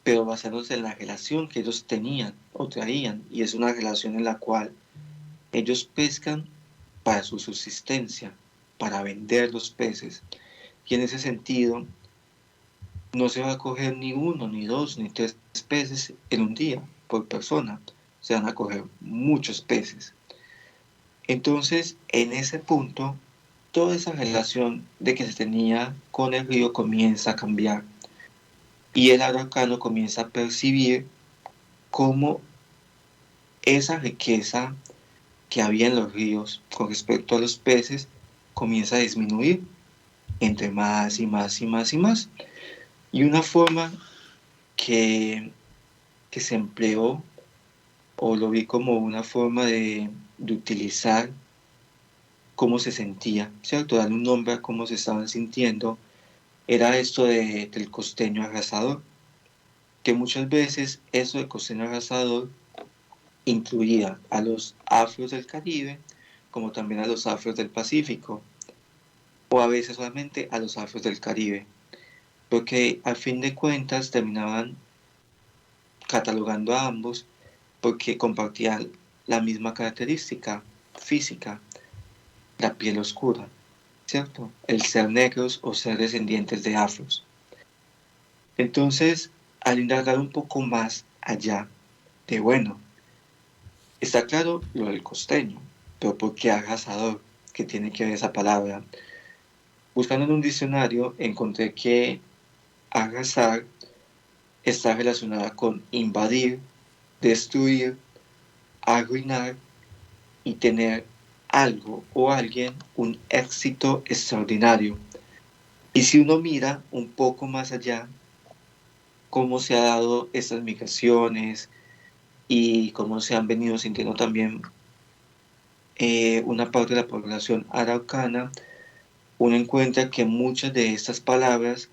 [SPEAKER 3] pero basándose en la relación que ellos tenían o traían, y es una relación en la cual ellos pescan para su subsistencia, para vender los peces, y en ese sentido no se va a coger ni uno, ni dos, ni tres peces en un día por persona, se van a coger muchos peces. Entonces, en ese punto, toda esa relación de que se tenía con el río comienza a cambiar y el araucano comienza a percibir cómo esa riqueza que había en los ríos con respecto a los peces comienza a disminuir entre más y más y más y más. Y una forma que, que se empleó, o lo vi como una forma de utilizar cómo se sentía, ¿cierto? Darle un nombre a cómo se estaban sintiendo, era esto del costeño arrasador, que muchas veces eso de costeño arrasador incluía a los afros del Caribe, como también a los afros del Pacífico, o a veces solamente a los afros del Caribe, porque al fin de cuentas terminaban catalogando a ambos porque compartían la misma característica física, la piel oscura, ¿cierto? El ser negros o ser descendientes de afros. Entonces, al indagar un poco más allá de, bueno, está claro lo del costeño, pero ¿por qué arrasador? ¿Qué tiene que ver esa palabra? Buscando en un diccionario encontré que arrasar está relacionada con invadir, destruir, arruinar y tener algo o alguien un éxito extraordinario. Y si uno mira un poco más allá, cómo se han dado estas migraciones y cómo se han venido sintiendo también una parte de la población araucana, uno encuentra que muchas de estas palabras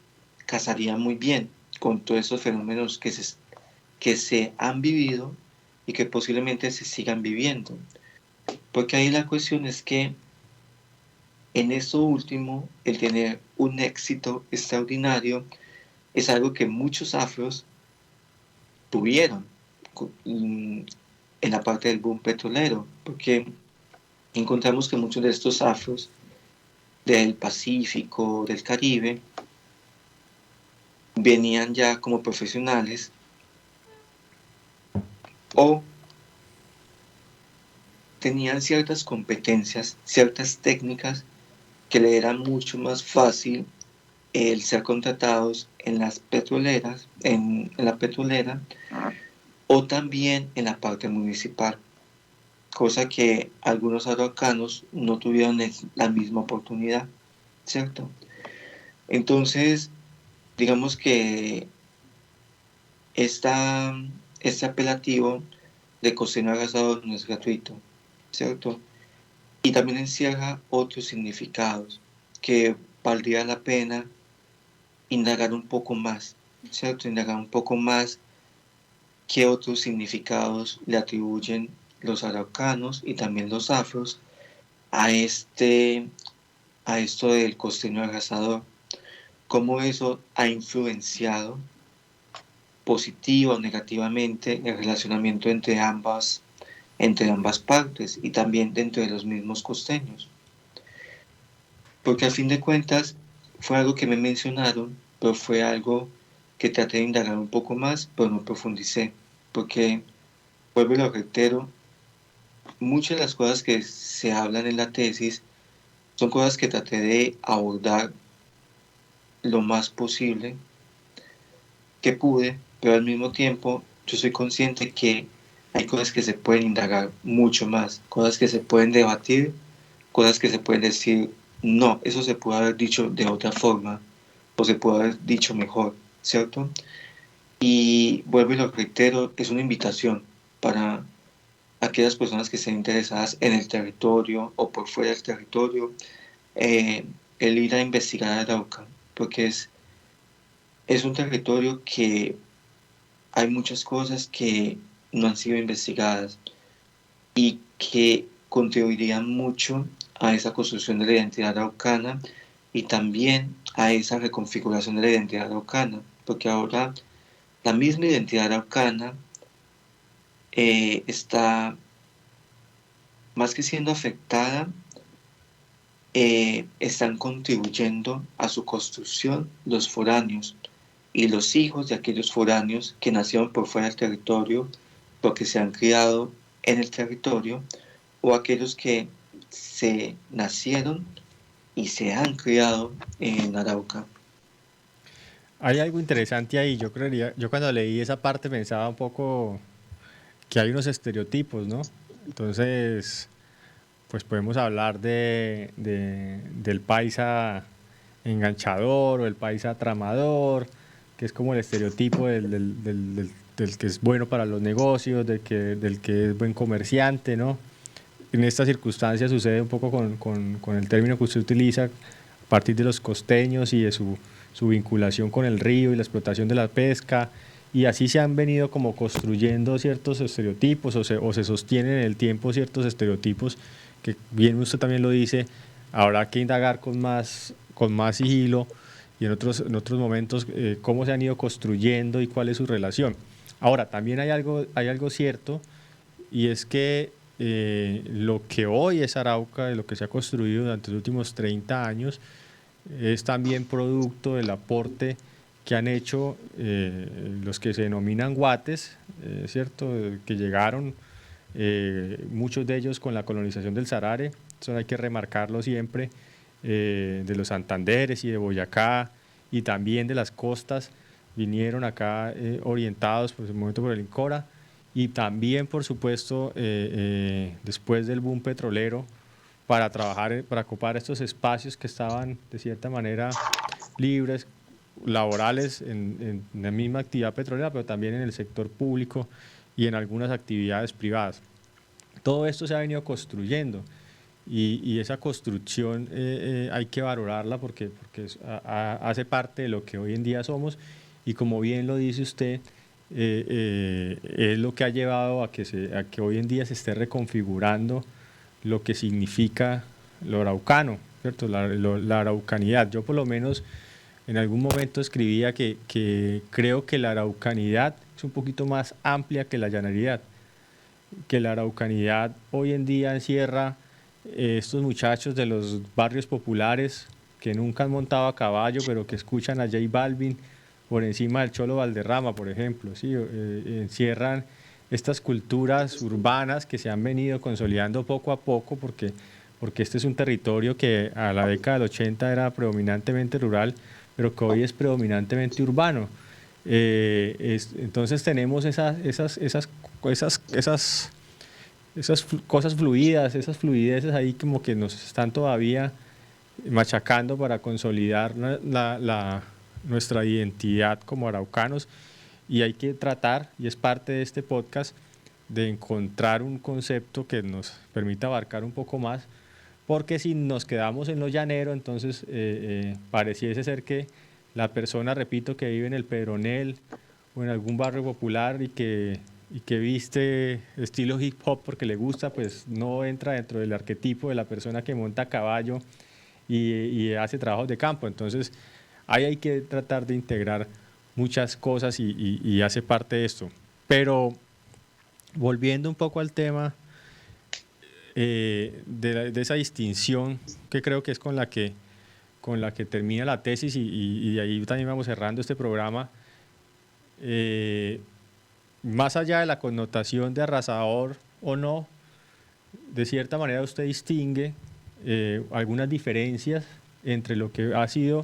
[SPEAKER 3] casarían muy bien con todos estos fenómenos que se han vivido y que posiblemente se sigan viviendo. Porque ahí la cuestión es que en esto último, el tener un éxito extraordinario es algo que muchos afros tuvieron en la parte del boom petrolero, porque encontramos que muchos de estos afros del Pacífico, del Caribe, venían ya como profesionales o tenían ciertas competencias, ciertas técnicas que le eran mucho más fácil el ser contratados en las petroleras, en la petrolera, o también en la parte municipal, cosa que algunos araucanos no tuvieron la misma oportunidad, ¿cierto? Entonces, digamos que esta, este apelativo de costeño arrasador no es gratuito, ¿cierto? Y también encierra otros significados que valdría la pena indagar un poco más, ¿cierto? Indagar un poco más qué otros significados le atribuyen los araucanos y también los afros a, a esto del costeño arrasador, cómo eso ha influenciado positiva o negativamente el relacionamiento entre ambas partes y también dentro de los mismos costeños. Porque al fin de cuentas fue algo que me mencionaron, pero fue algo que traté de indagar un poco más, pero no profundicé, porque, vuelvo y lo reitero, muchas de las cosas que se hablan en la tesis son cosas que traté de abordar lo más posible que pude, pero al mismo tiempo yo soy consciente que hay cosas que se pueden indagar mucho más, cosas que se pueden debatir, cosas que se pueden decir, no, eso se puede haber dicho de otra forma o se puede haber dicho mejor, ¿cierto? Y vuelvo y lo reitero, es una invitación para aquellas personas que estén interesadas en el territorio o por fuera del territorio, el ir a investigar a Arauca, porque es un territorio que hay muchas cosas que no han sido investigadas y que contribuirían mucho a esa construcción de la identidad araucana y también a esa reconfiguración de la identidad araucana, porque ahora la misma identidad araucana está más que siendo afectada, están contribuyendo a su construcción los foráneos y los hijos de aquellos foráneos que nacieron por fuera del territorio porque se han criado en el territorio, o aquellos que se nacieron y se han criado en Arauca.
[SPEAKER 2] Hay algo interesante ahí. Yo cuando leí esa parte pensaba un poco que hay unos estereotipos, ¿no? Entonces, pues podemos hablar del paisa enganchador o el paisa tramador, que es como el estereotipo del que es bueno para los negocios, del que es buen comerciante, ¿no? En estas circunstancias sucede un poco con el término que usted utiliza a partir de los costeños y de su vinculación con el río y la explotación de la pesca, y así se han venido como construyendo ciertos estereotipos o se sostienen en el tiempo ciertos estereotipos que, bien usted también lo dice, habrá que indagar con más sigilo y en otros momentos cómo se han ido construyendo y cuál es su relación. Ahora, también hay algo cierto, y es que lo que hoy es Arauca, de lo que se ha construido durante los últimos 30 años, es también producto del aporte que han hecho los que se denominan guates, ¿cierto? Que llegaron, muchos de ellos con la colonización del Sarare, eso hay que remarcarlo siempre, de los Santanderes y de Boyacá, y también de las costas, vinieron acá orientados por ese momento por el INCORA, y también, por supuesto, después del boom petrolero, para trabajar, para ocupar estos espacios que estaban de cierta manera libres, laborales en la misma actividad petrolera, pero también en el sector público y en algunas actividades privadas. Todo esto se ha venido construyendo, y esa construcción hay que valorarla porque hace parte de lo que hoy en día somos, y como bien lo dice usted, es lo que ha llevado a que hoy en día se esté reconfigurando lo que significa lo araucano, ¿cierto? La araucanidad. Yo por lo menos en algún momento escribía que creo que la araucanidad es un poquito más amplia que la llaneridad, que la araucanidad hoy en día encierra estos muchachos de los barrios populares que nunca han montado a caballo, pero que escuchan a J Balvin por encima del Cholo Valderrama, por ejemplo, ¿sí? Encierran estas culturas urbanas que se han venido consolidando poco a poco, porque este es un territorio que a la década del 80 era predominantemente rural, pero que hoy es predominantemente urbano. Entonces tenemos esas cosas fluidas, esas fluideces ahí como que nos están todavía machacando para consolidar nuestra identidad como araucanos, y hay que tratar, y es parte de este podcast, de encontrar un concepto que nos permita abarcar un poco más, porque si nos quedamos en lo llanero, entonces pareciese ser que la persona, repito, que vive en el Pedronel o en algún barrio popular y que viste estilo hip hop porque le gusta, pues no entra dentro del arquetipo de la persona que monta a caballo y hace trabajos de campo. Entonces ahí hay que tratar de integrar muchas cosas y hace parte de esto. Pero volviendo un poco al tema de esa distinción que creo que es con la que termina la tesis, y de ahí también vamos cerrando este programa, más allá de la connotación de arrasador o no, de cierta manera usted distingue algunas diferencias entre lo que ha sido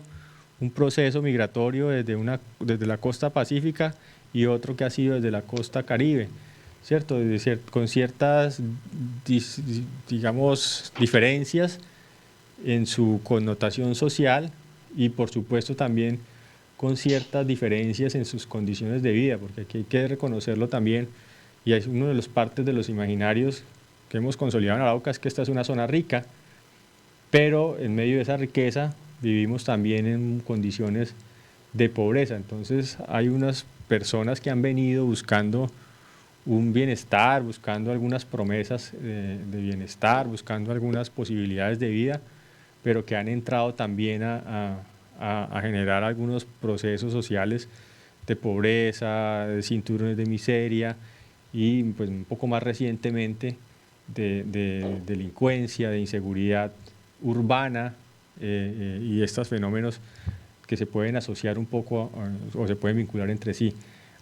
[SPEAKER 2] un proceso migratorio desde la costa pacífica y otro que ha sido desde la costa caribe, ¿cierto? Con ciertas, digamos, diferencias en su connotación social, y por supuesto también con ciertas diferencias en sus condiciones de vida, porque aquí hay que reconocerlo también, y es uno de los partes de los imaginarios que hemos consolidado en Arauca, es que esta es una zona rica, pero en medio de esa riqueza vivimos también en condiciones de pobreza. Entonces hay unas personas que han venido buscando un bienestar, buscando algunas promesas de bienestar, buscando algunas posibilidades de vida, pero que han entrado también a generar algunos procesos sociales de pobreza, de cinturones de miseria y pues un poco más recientemente de delincuencia, de inseguridad urbana y estos fenómenos que se pueden asociar un poco o se pueden vincular entre sí.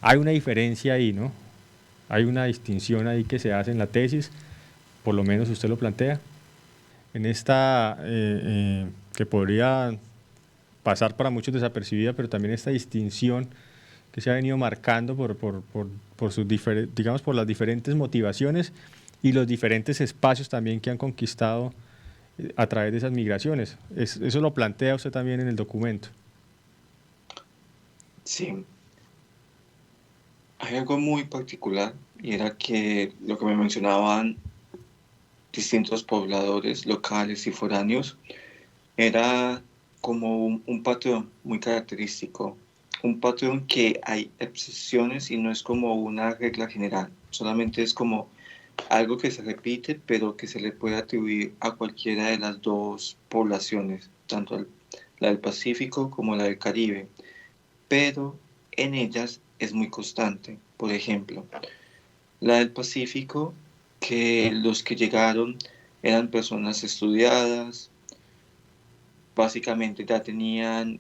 [SPEAKER 2] Hay una diferencia ahí, ¿no? Hay una distinción ahí que se hace en la tesis, por lo menos usted lo plantea. En esta, que podría pasar para muchos desapercibida, pero también esta distinción que se ha venido marcando por sus digamos, por las diferentes motivaciones y los diferentes espacios también que han conquistado a través de esas migraciones. Eso lo plantea usted también en el documento.
[SPEAKER 3] Sí, hay algo muy particular y era que lo que me mencionaban distintos pobladores locales y foráneos era como un patrón muy característico, un patrón que hay excepciones y no es como una regla general, solamente es como algo que se repite, pero que se le puede atribuir a cualquiera de las dos poblaciones, tanto la del Pacífico como la del Caribe, pero en ellas es muy constante. Por ejemplo, la del Pacífico, que los que llegaron eran personas estudiadas, básicamente ya tenían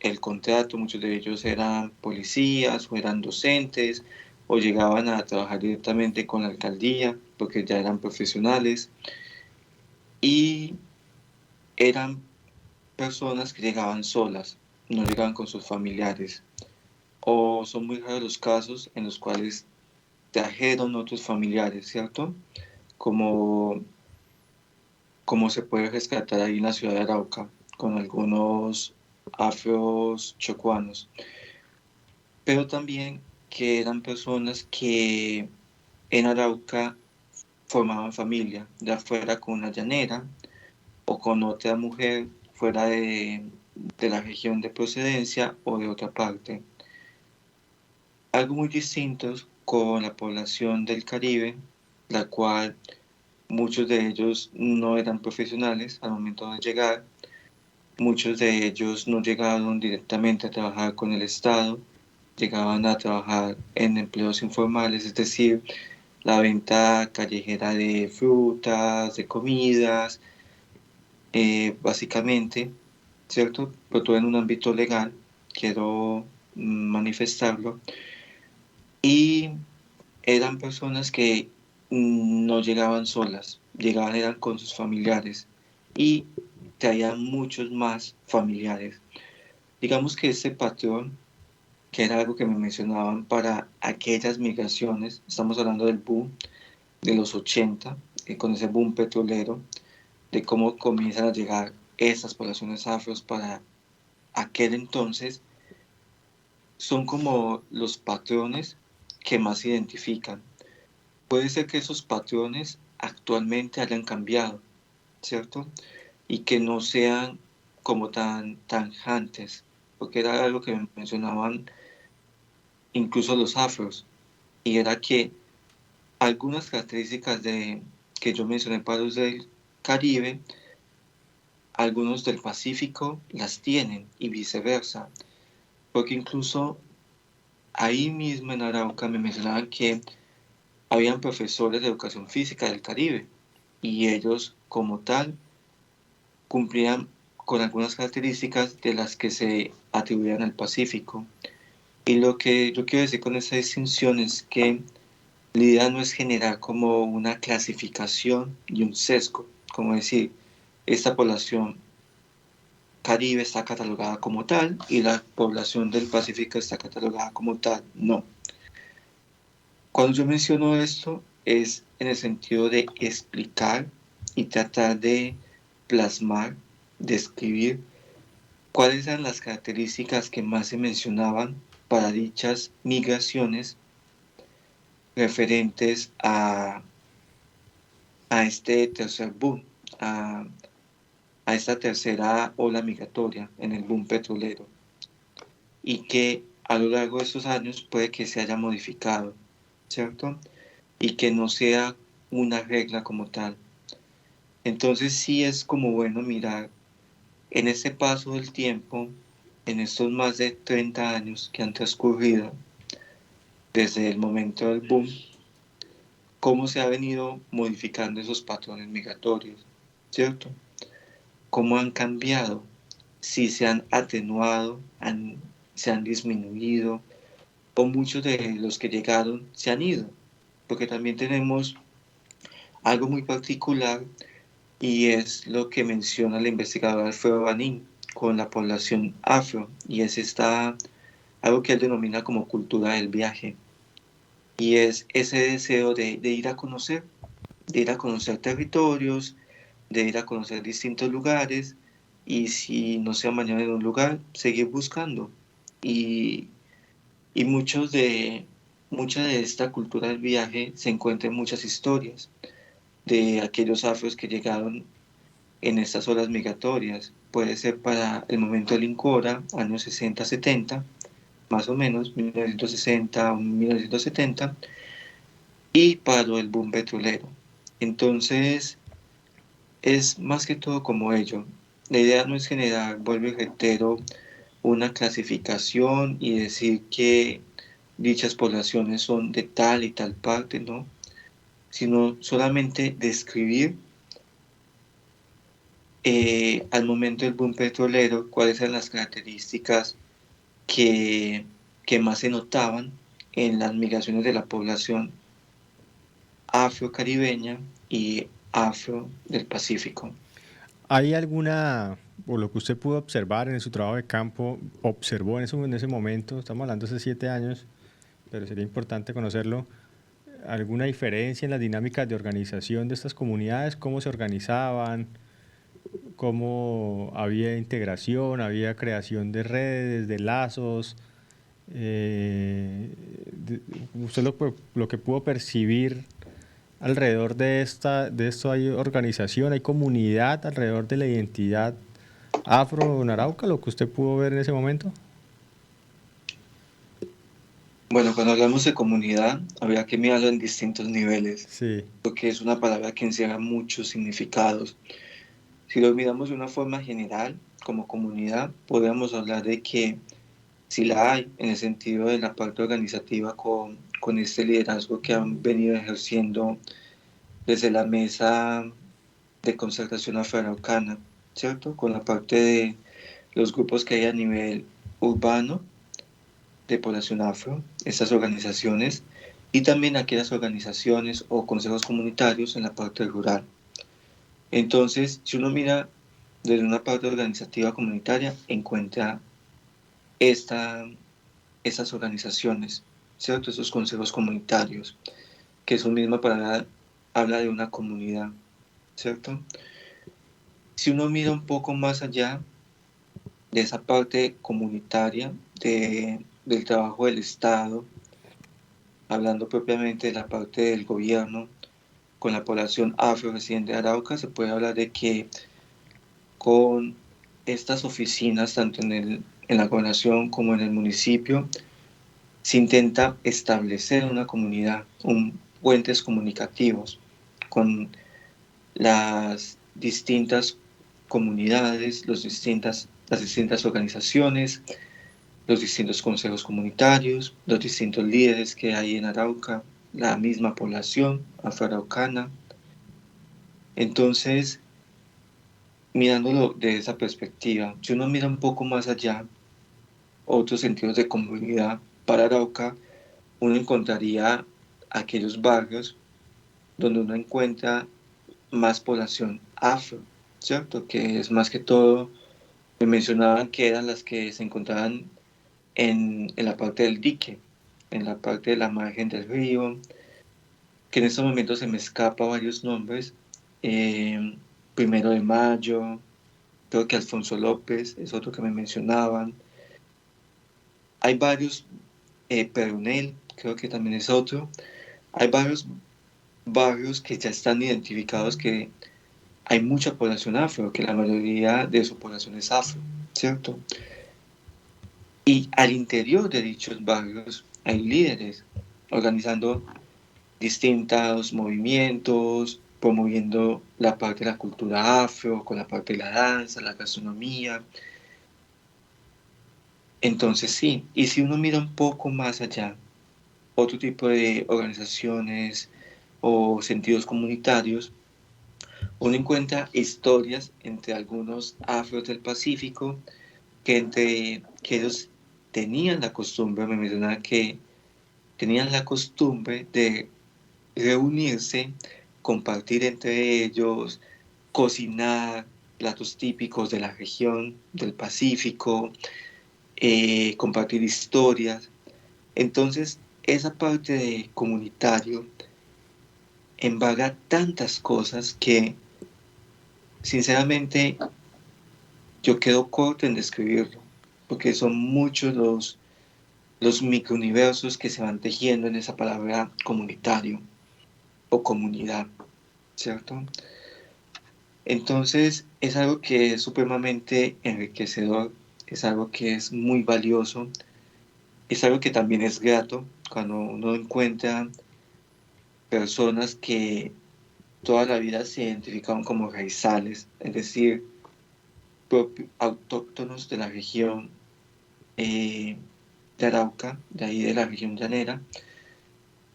[SPEAKER 3] el contrato, muchos de ellos eran policías o eran docentes o llegaban a trabajar directamente con la alcaldía porque ya eran profesionales y eran personas que llegaban solas, no llegaban con sus familiares. O son muy raros los casos en los cuales trajeron otros familiares, ¿cierto? Como, como se puede rescatar ahí en la ciudad de Arauca con algunos afros chocuanos, pero también que eran personas que en Arauca formaban familia, ya fuera con una llanera o con otra mujer fuera de la región de procedencia o de otra parte. Algo muy distinto con la población del Caribe, la cual muchos de ellos no eran profesionales al momento de llegar, muchos de ellos no llegaron directamente a trabajar con el Estado, llegaban a trabajar en empleos informales, es decir, la venta callejera de frutas, de comidas, básicamente, ¿cierto? Pero todo en un ámbito legal, quiero manifestarlo. Y eran personas que no llegaban solas, llegaban eran con sus familiares y traían muchos más familiares. Digamos que ese patrón, que era algo que me mencionaban para aquellas migraciones, estamos hablando del boom de los 80, con ese boom petrolero, de cómo comienzan a llegar esas poblaciones afros para aquel entonces, son como los patrones que más se identifican. Puede ser que esos patrones actualmente hayan cambiado, ¿cierto? Y que no sean como tan tajantes, porque era algo que mencionaban incluso los afros, y era que algunas características que yo mencioné para los del Caribe, algunos del Pacífico las tienen y viceversa, porque incluso ahí mismo en Arauca me mencionaban que habían profesores de educación física del Caribe y ellos como tal cumplían con algunas características de las que se atribuían al Pacífico. Y lo que yo quiero decir con esa distinción es que la idea no es generar como una clasificación y un sesgo, como decir, esta población Caribe está catalogada como tal y la población del Pacífico está catalogada como tal. No. Cuando yo menciono esto es en el sentido de explicar y tratar de plasmar, describir cuáles eran las características que más se mencionaban para dichas migraciones referentes a este tercer boom, a, a esta tercera ola migratoria en el boom petrolero y que a lo largo de estos años puede que se haya modificado, ¿cierto? Y que no sea una regla como tal. Entonces sí es como bueno mirar en ese paso del tiempo en estos más de 30 años que han transcurrido desde el momento del boom, cómo se ha venido modificando esos patrones migratorios, ¿cierto? Cómo han cambiado, si se han atenuado, se han disminuido, o muchos de los que llegaron se han ido, porque también tenemos algo muy particular y es lo que menciona el investigador Alfredo Banín con la población afro, y es algo que él denomina como cultura del viaje, y es ese deseo de ir a conocer territorios, de ir a conocer distintos lugares, y si no se ha mañana en un lugar, seguir buscando. Y, y mucha de esta cultura del viaje se encuentra en muchas historias de aquellos afros que llegaron en estas olas migratorias. Puede ser para el momento del Incora, años 60-70, más o menos, 1960 o 1970, y para lo del boom petrolero. Entonces, es más que todo como ello. La idea no es generar, vuelvo y reitero, una clasificación y decir que dichas poblaciones son de tal y tal parte, ¿no? Sino solamente describir al momento del boom petrolero cuáles eran las características que, que más se notaban en las migraciones de la población afrocaribeña y afro del Pacífico.
[SPEAKER 2] ¿Hay alguna, o lo que usted pudo observar en su trabajo de campo, observó en ese momento, estamos hablando de hace 7 años, pero sería importante conocerlo, alguna diferencia en las dinámicas de organización de estas comunidades, cómo se organizaban, cómo había integración, había creación de redes, de lazos? Usted lo que pudo percibir alrededor de esto, hay organización, hay comunidad alrededor de la identidad afro en Arauca, lo que usted pudo ver en ese momento.
[SPEAKER 3] Bueno, cuando hablamos de comunidad, habría que mirarlo en distintos niveles,
[SPEAKER 2] Sí,
[SPEAKER 3] porque es una palabra que encierra muchos significados. Si lo miramos de una forma general, como comunidad, podríamos hablar de que si la hay, en el sentido de la parte organizativa con este liderazgo que han venido ejerciendo desde la mesa de concertación afroaraucana, ¿cierto? Con la parte de los grupos que hay a nivel urbano de población afro, estas organizaciones, y también aquellas organizaciones o consejos comunitarios en la parte rural. Entonces, si uno mira desde una parte organizativa comunitaria, encuentra esta, estas organizaciones, ¿cierto? Estos consejos comunitarios, que su misma palabra habla de una comunidad, ¿cierto? Si uno mira un poco más allá de esa parte comunitaria del trabajo del Estado, hablando propiamente de la parte del gobierno, con la población afro-residente de Arauca, se puede hablar de que con estas oficinas, tanto en la gobernación como en el municipio, se intenta establecer una comunidad, puentes comunicativos con las distintas comunidades, las distintas organizaciones, los distintos consejos comunitarios, los distintos líderes que hay en Arauca, la misma población afroaraucana. Entonces, mirándolo de esa perspectiva, si uno mira un poco más allá, otros sentidos de comunidad para Arauca, uno encontraría aquellos barrios donde uno encuentra más población afro, ¿cierto? Que es más que todo, me mencionaban que eran las que se encontraban en la parte del dique, en la parte de la margen del río, que en estos momentos se me escapa varios nombres, eh, Primero de Mayo, creo que Alfonso López es otro que me mencionaban. Hay varios, Perunel, creo que también es otro. Hay varios barrios que ya están identificados que hay mucha población afro, que la mayoría de su población es afro, ¿cierto? Y al interior de dichos barrios hay líderes organizando distintos movimientos, promoviendo la parte de la cultura afro, con la parte de la danza, la gastronomía. Entonces sí, y si uno mira un poco más allá, otro tipo de organizaciones o sentidos comunitarios, uno encuentra historias entre algunos afros del Pacífico que ellos tenían la costumbre, me mencionaba que tenían la costumbre de reunirse, compartir entre ellos, cocinar platos típicos de la región del Pacífico, compartir historias. Entonces, esa parte de comunitario embarga tantas cosas que, sinceramente, yo quedo corto en describirlo, porque son muchos los microuniversos que se van tejiendo en esa palabra comunitario o comunidad, ¿cierto? Entonces es algo que es supremamente enriquecedor, es algo que es muy valioso, es algo que también es grato cuando uno encuentra personas que toda la vida se identificaron como raizales, es decir, autóctonos de la región de Arauca, de ahí de la región llanera,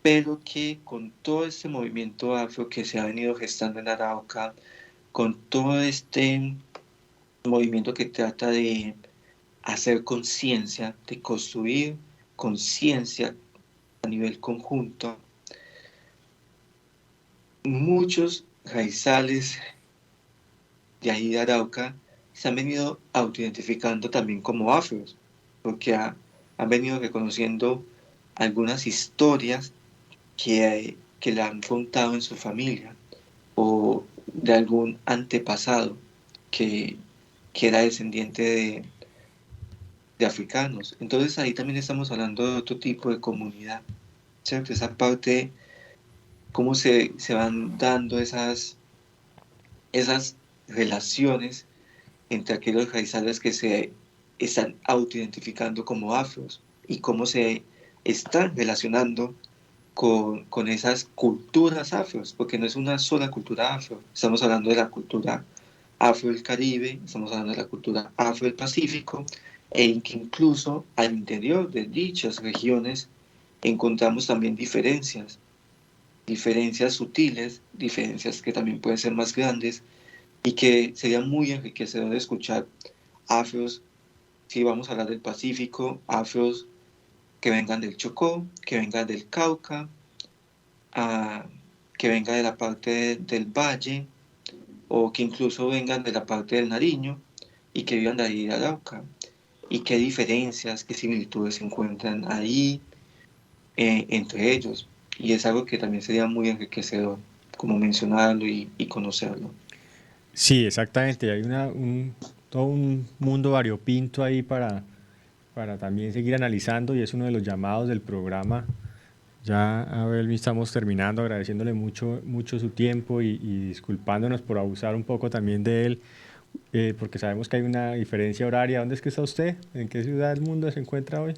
[SPEAKER 3] pero que con todo este movimiento afro que se ha venido gestando en Arauca, con todo este movimiento que trata de hacer conciencia, de construir conciencia a nivel conjunto, muchos raizales de ahí de Arauca se han venido autoidentificando también como afros, porque han venido reconociendo algunas historias que le han contado en su familia o de algún antepasado que, que era descendiente de africanos. Entonces ahí también estamos hablando de otro tipo de comunidad, ¿cierto? Esa parte, cómo se van dando esas relaciones entre aquellos raizales que se están autoidentificando como afros y cómo se están relacionando con esas culturas afros, porque no es una sola cultura afro, estamos hablando de la cultura afro del Caribe, estamos hablando de la cultura afro del Pacífico, e que incluso al interior de dichas regiones encontramos también diferencias sutiles, diferencias que también pueden ser más grandes, y que sería muy enriquecedor escuchar afros, si vamos a hablar del Pacífico, afros que vengan del Chocó, que vengan del Cauca, a, que venga de la parte del Valle, o que incluso vengan de la parte del Nariño y que vivan de ahí de Arauca. Y qué diferencias, qué similitudes se encuentran ahí entre ellos. Y es algo que también sería muy enriquecedor, como mencionarlo y conocerlo.
[SPEAKER 2] Sí, exactamente. Hay todo un mundo variopinto ahí para también seguir analizando y es uno de los llamados del programa. Ya, Abel, estamos terminando, agradeciéndole mucho, mucho su tiempo y disculpándonos por abusar un poco también de él, porque sabemos que hay una diferencia horaria. ¿Dónde es que está usted? ¿En qué ciudad del mundo se encuentra hoy?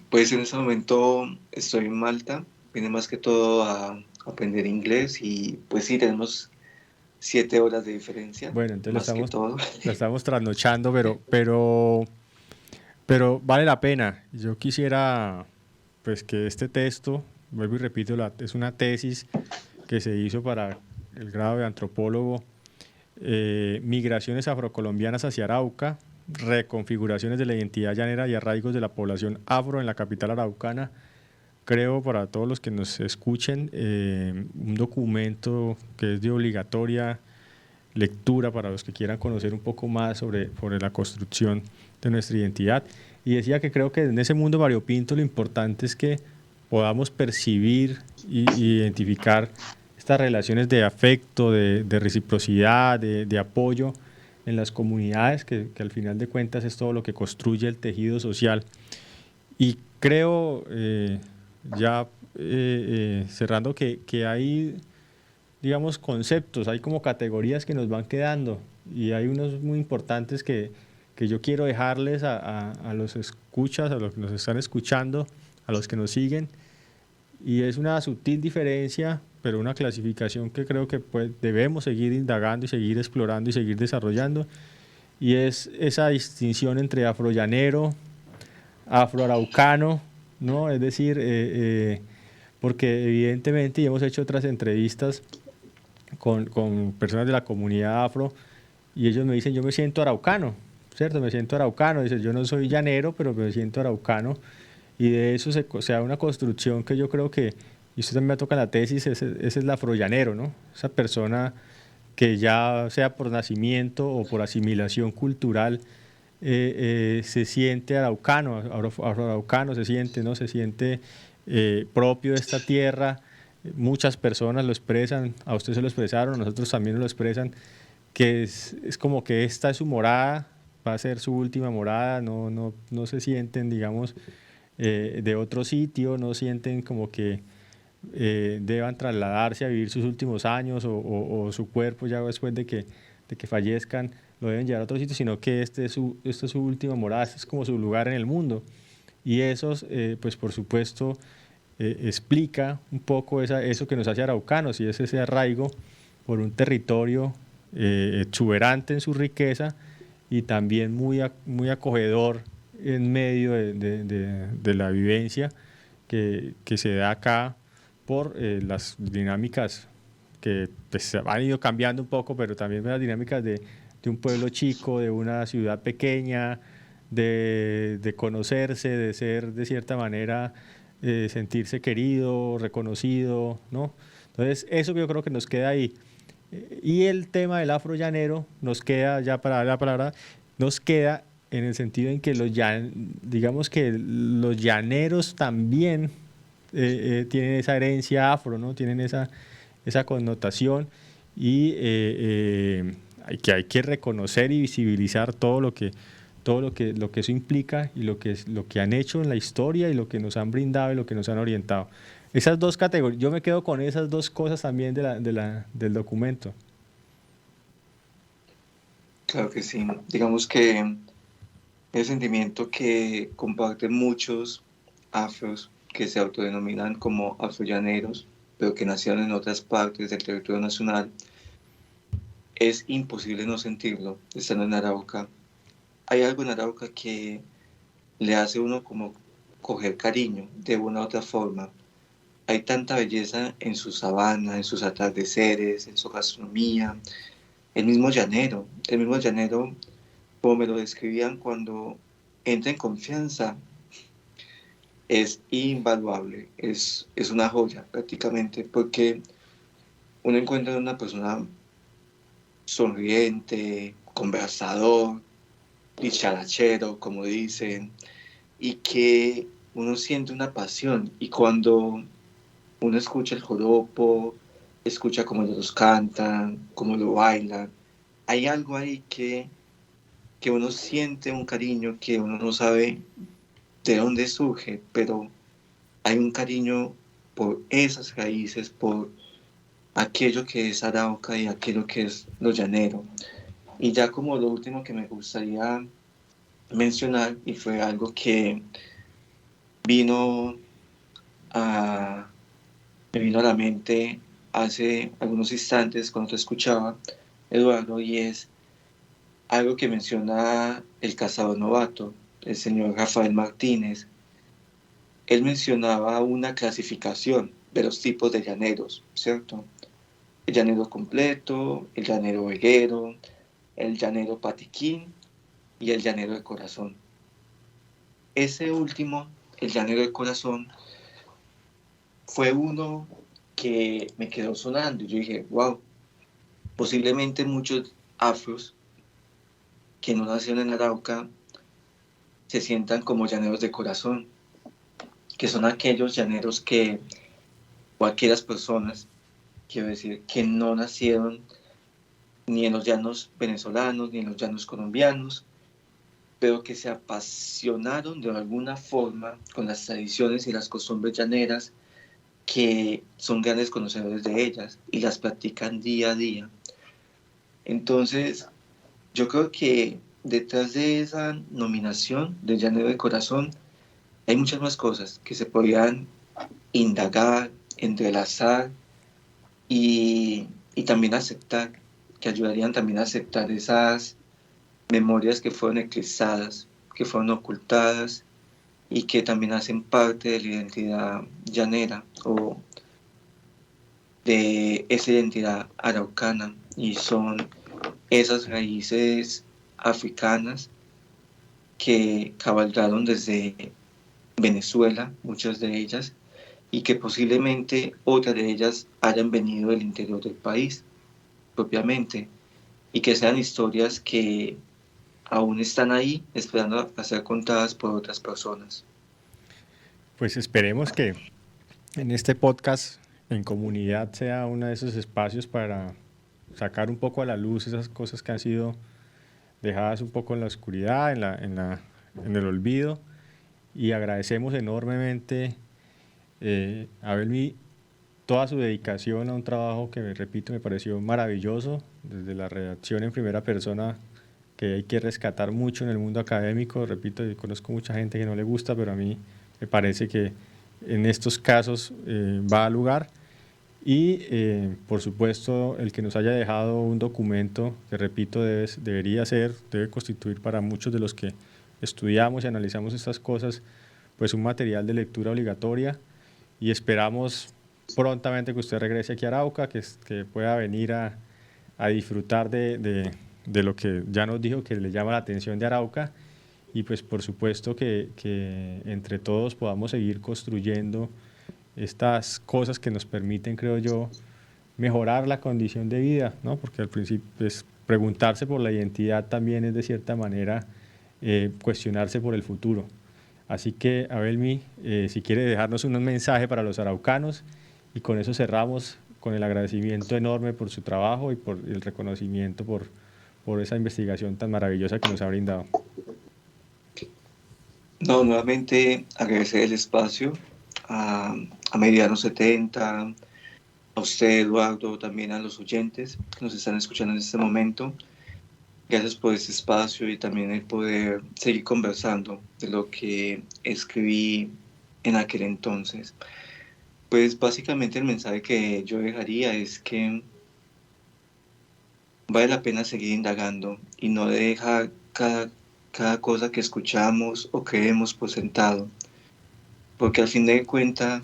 [SPEAKER 3] Pues en este momento estoy en Malta, vine más que todo a aprender inglés y pues sí, tenemos 7 horas de diferencia,
[SPEAKER 2] Bueno, entonces
[SPEAKER 3] más que todo.
[SPEAKER 2] la estamos trasnochando, pero vale la pena. Yo quisiera, pues, que este texto, vuelvo y repito, es una tesis que se hizo para el grado de antropólogo, migraciones afrocolombianas hacia Arauca, reconfiguraciones de la identidad llanera y arraigos de la población afro en la capital araucana. Creo para todos los que nos escuchen, un documento que es de obligatoria lectura para los que quieran conocer un poco más sobre la construcción de nuestra identidad. Y decía que creo que en ese mundo variopinto lo importante es que podamos percibir y identificar estas relaciones de afecto, de reciprocidad, de apoyo en las comunidades, que al final de cuentas es todo lo que construye el tejido social. Y creo, ya cerrando, que hay, digamos, conceptos, hay como categorías que nos van quedando y hay unos muy importantes que yo quiero dejarles a los escuchas, a los que nos están escuchando, a los que nos siguen, y es una sutil diferencia, pero una clasificación que creo que pues, debemos seguir indagando y seguir explorando y seguir desarrollando, y es esa distinción entre afrollanero, afroaraucano, ¿no? Es decir, porque evidentemente, y hemos hecho otras entrevistas con personas de la comunidad afro, y ellos me dicen, yo me siento araucano, ¿cierto? Me siento araucano, dicen, yo no soy llanero, pero me siento araucano, y de eso se da una construcción que yo creo que, y usted también me toca la tesis, ese es el afrollanero, ¿no? Esa persona que ya sea por nacimiento o por asimilación cultural, se siente araucano, afroaraucano se siente, ¿no? Se siente propio de esta tierra. Muchas personas lo expresan, a usted se lo expresaron, a nosotros también lo expresan, que es como que esta es su morada, va a ser su última morada, no se sienten, digamos, de otro sitio, no sienten como que deban trasladarse a vivir sus últimos años o su cuerpo ya después de que fallezcan lo deben llevar a otro sitio, sino que esta es su última morada, este es como su lugar en el mundo. Y eso, pues por supuesto, explica un poco eso que nos hace araucanos y es ese arraigo por un territorio exuberante en su riqueza y también muy acogedor en medio de la vivencia que se da acá por las dinámicas que pues, han ido cambiando un poco, pero también las dinámicas de un pueblo chico, de una ciudad pequeña, de conocerse, de ser de cierta manera, sentirse querido, reconocido, ¿no? Entonces, eso yo creo que nos queda ahí. Y el tema del afrollanero nos queda, ya para la palabra, nos queda en el sentido en que digamos que los llaneros también tienen esa herencia afro, ¿no? Tienen esa connotación y hay que reconocer y visibilizar lo que eso implica y lo que han hecho en la historia y lo que nos han brindado y lo que nos han orientado. Esas dos categorías, yo me quedo con esas dos cosas también del documento.
[SPEAKER 3] Claro que sí. Digamos que el sentimiento que comparten muchos afros que se autodenominan como afrollaneros, pero que nacieron en otras partes del territorio nacional, es imposible no sentirlo estando en Arauca. Hay algo en Arauca que le hace a uno como coger cariño de una u otra forma. Hay tanta belleza en su sabana, en sus atardeceres, en su gastronomía. El mismo llanero, como me lo describían cuando entra en confianza, es invaluable, es una joya prácticamente, porque uno encuentra una persona sonriente, conversador, dicharachero, como dicen, y que uno siente una pasión. Y cuando uno escucha el joropo, escucha cómo ellos cantan, cómo lo bailan, hay algo ahí que uno siente un cariño que uno no sabe de dónde surge, pero hay un cariño por esas raíces, por aquello que es Arauca y aquello que es lo llanero. Y ya como lo último que me gustaría mencionar, y fue algo que vino a, me vino a la mente hace algunos instantes cuando te escuchaba, Eduardo, y es algo que menciona el cazador novato, el señor Rafael Martínez. Él mencionaba una clasificación de los tipos de llaneros, ¿cierto? El llanero completo, el llanero veguero, el llanero patiquín y el llanero de corazón. Ese último, el llanero de corazón, fue uno que me quedó sonando. Yo dije, wow, posiblemente muchos afros que no nacieron en Arauca se sientan como llaneros de corazón, que son aquellos llaneros que, o aquellas personas, quiero decir, que no nacieron ni en los llanos venezolanos, ni en los llanos colombianos, pero que se apasionaron de alguna forma con las tradiciones y las costumbres llaneras, que son grandes conocedores de ellas y las practican día a día. Entonces, yo creo que detrás de esa nominación de Llanero de Corazón hay muchas más cosas que se podrían indagar, entrelazar y también aceptar, que ayudarían también a aceptar memorias que fueron eclipsadas, que fueron ocultadas y que también hacen parte de la identidad llanera o de esa identidad araucana, y son esas raíces africanas que cabalgaron desde Venezuela, muchas de ellas, y que posiblemente otras de ellas hayan venido del interior del país propiamente, y que sean historias que aún están ahí esperando a ser contadas por otras personas.
[SPEAKER 2] Pues esperemos que en este podcast en comunidad sea uno de esos espacios para sacar un poco a la luz esas cosas que han sido dejadas un poco en la oscuridad, en el olvido, y agradecemos enormemente a Belmi toda su dedicación a un trabajo que, repito, me pareció maravilloso, desde la redacción en primera persona, que hay que rescatar mucho en el mundo académico. Repito, yo conozco mucha gente que no le gusta, pero a mí me parece que en estos casos va a lugar. Y, por supuesto, el que nos haya dejado un documento que, repito, debe constituir para muchos de los que estudiamos y analizamos estas cosas, pues un material de lectura obligatoria, y esperamos prontamente que usted regrese aquí a Arauca, que pueda venir a disfrutar de lo que ya nos dijo que le llama la atención de Arauca, y pues por supuesto que entre todos podamos seguir construyendo estas cosas que nos permiten, creo yo, mejorar la condición de vida, ¿no? Porque al principio, pues, preguntarse por la identidad también es de cierta manera cuestionarse por el futuro. Así que, Abelmi, si quiere dejarnos un mensaje para los araucanos, y con eso cerramos con el agradecimiento enorme por su trabajo y por el reconocimiento por esa investigación tan maravillosa que nos ha brindado.
[SPEAKER 3] No, nuevamente agradecer el espacio a Meridiano 70, a usted, Eduardo, también a los oyentes que nos están escuchando en este momento. Gracias por este espacio y también el poder seguir conversando de lo que escribí en aquel entonces. Pues básicamente el mensaje que yo dejaría es que vale la pena seguir indagando y no dejar cada cosa que escuchamos o creemos por sentado, porque al fin de cuentas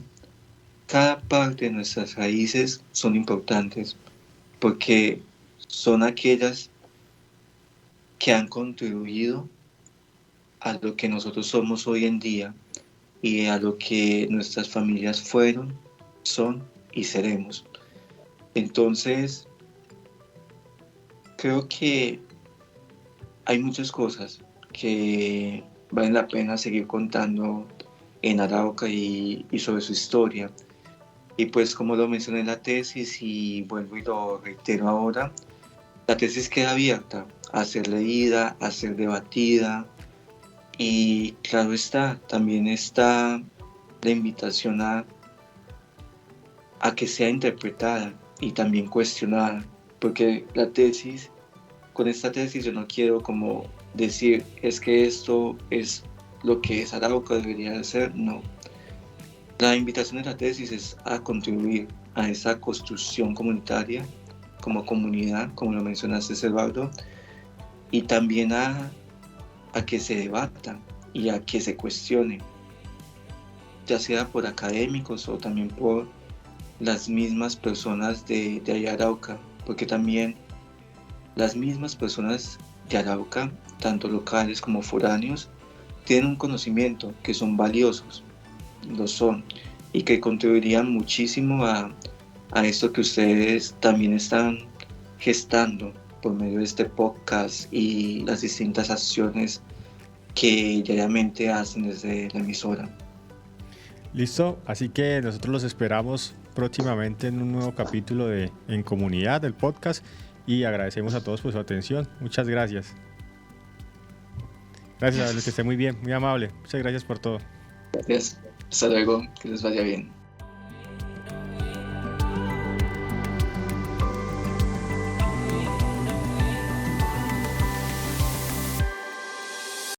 [SPEAKER 3] cada parte de nuestras raíces son importantes, porque son aquellas que han contribuido a lo que nosotros somos hoy en día y a lo que nuestras familias fueron, son y seremos. Entonces, creo que hay muchas cosas que valen la pena seguir contando en Arauca y sobre su historia. Y pues como lo mencioné en la tesis y vuelvo y lo reitero ahora, la tesis queda abierta a ser leída, a ser debatida, y claro está, también está la invitación a que sea interpretada y también cuestionada, porque con esta tesis yo no quiero como decir es que esto es lo que Arauca debería de ser, no. La invitación de la tesis es a contribuir a esa construcción comunitaria, como comunidad, como lo mencionaste, Eduardo, y también a que se debata y a que se cuestione, ya sea por académicos o también por las mismas personas de Arauca, porque también las mismas personas de Arauca, tanto locales como foráneos, tienen un conocimiento que son valiosos, lo son, y que contribuirían muchísimo a esto que ustedes también están gestando por medio de este podcast y las distintas acciones que diariamente hacen desde la emisora.
[SPEAKER 2] Listo, así que nosotros los esperamos próximamente en un nuevo capítulo de En Comunidad, del podcast, y agradecemos a todos por su atención. Muchas gracias. Gracias, Abel, que esté muy bien, muy amable. Muchas gracias por todo.
[SPEAKER 3] Gracias. Hasta luego, que les vaya bien.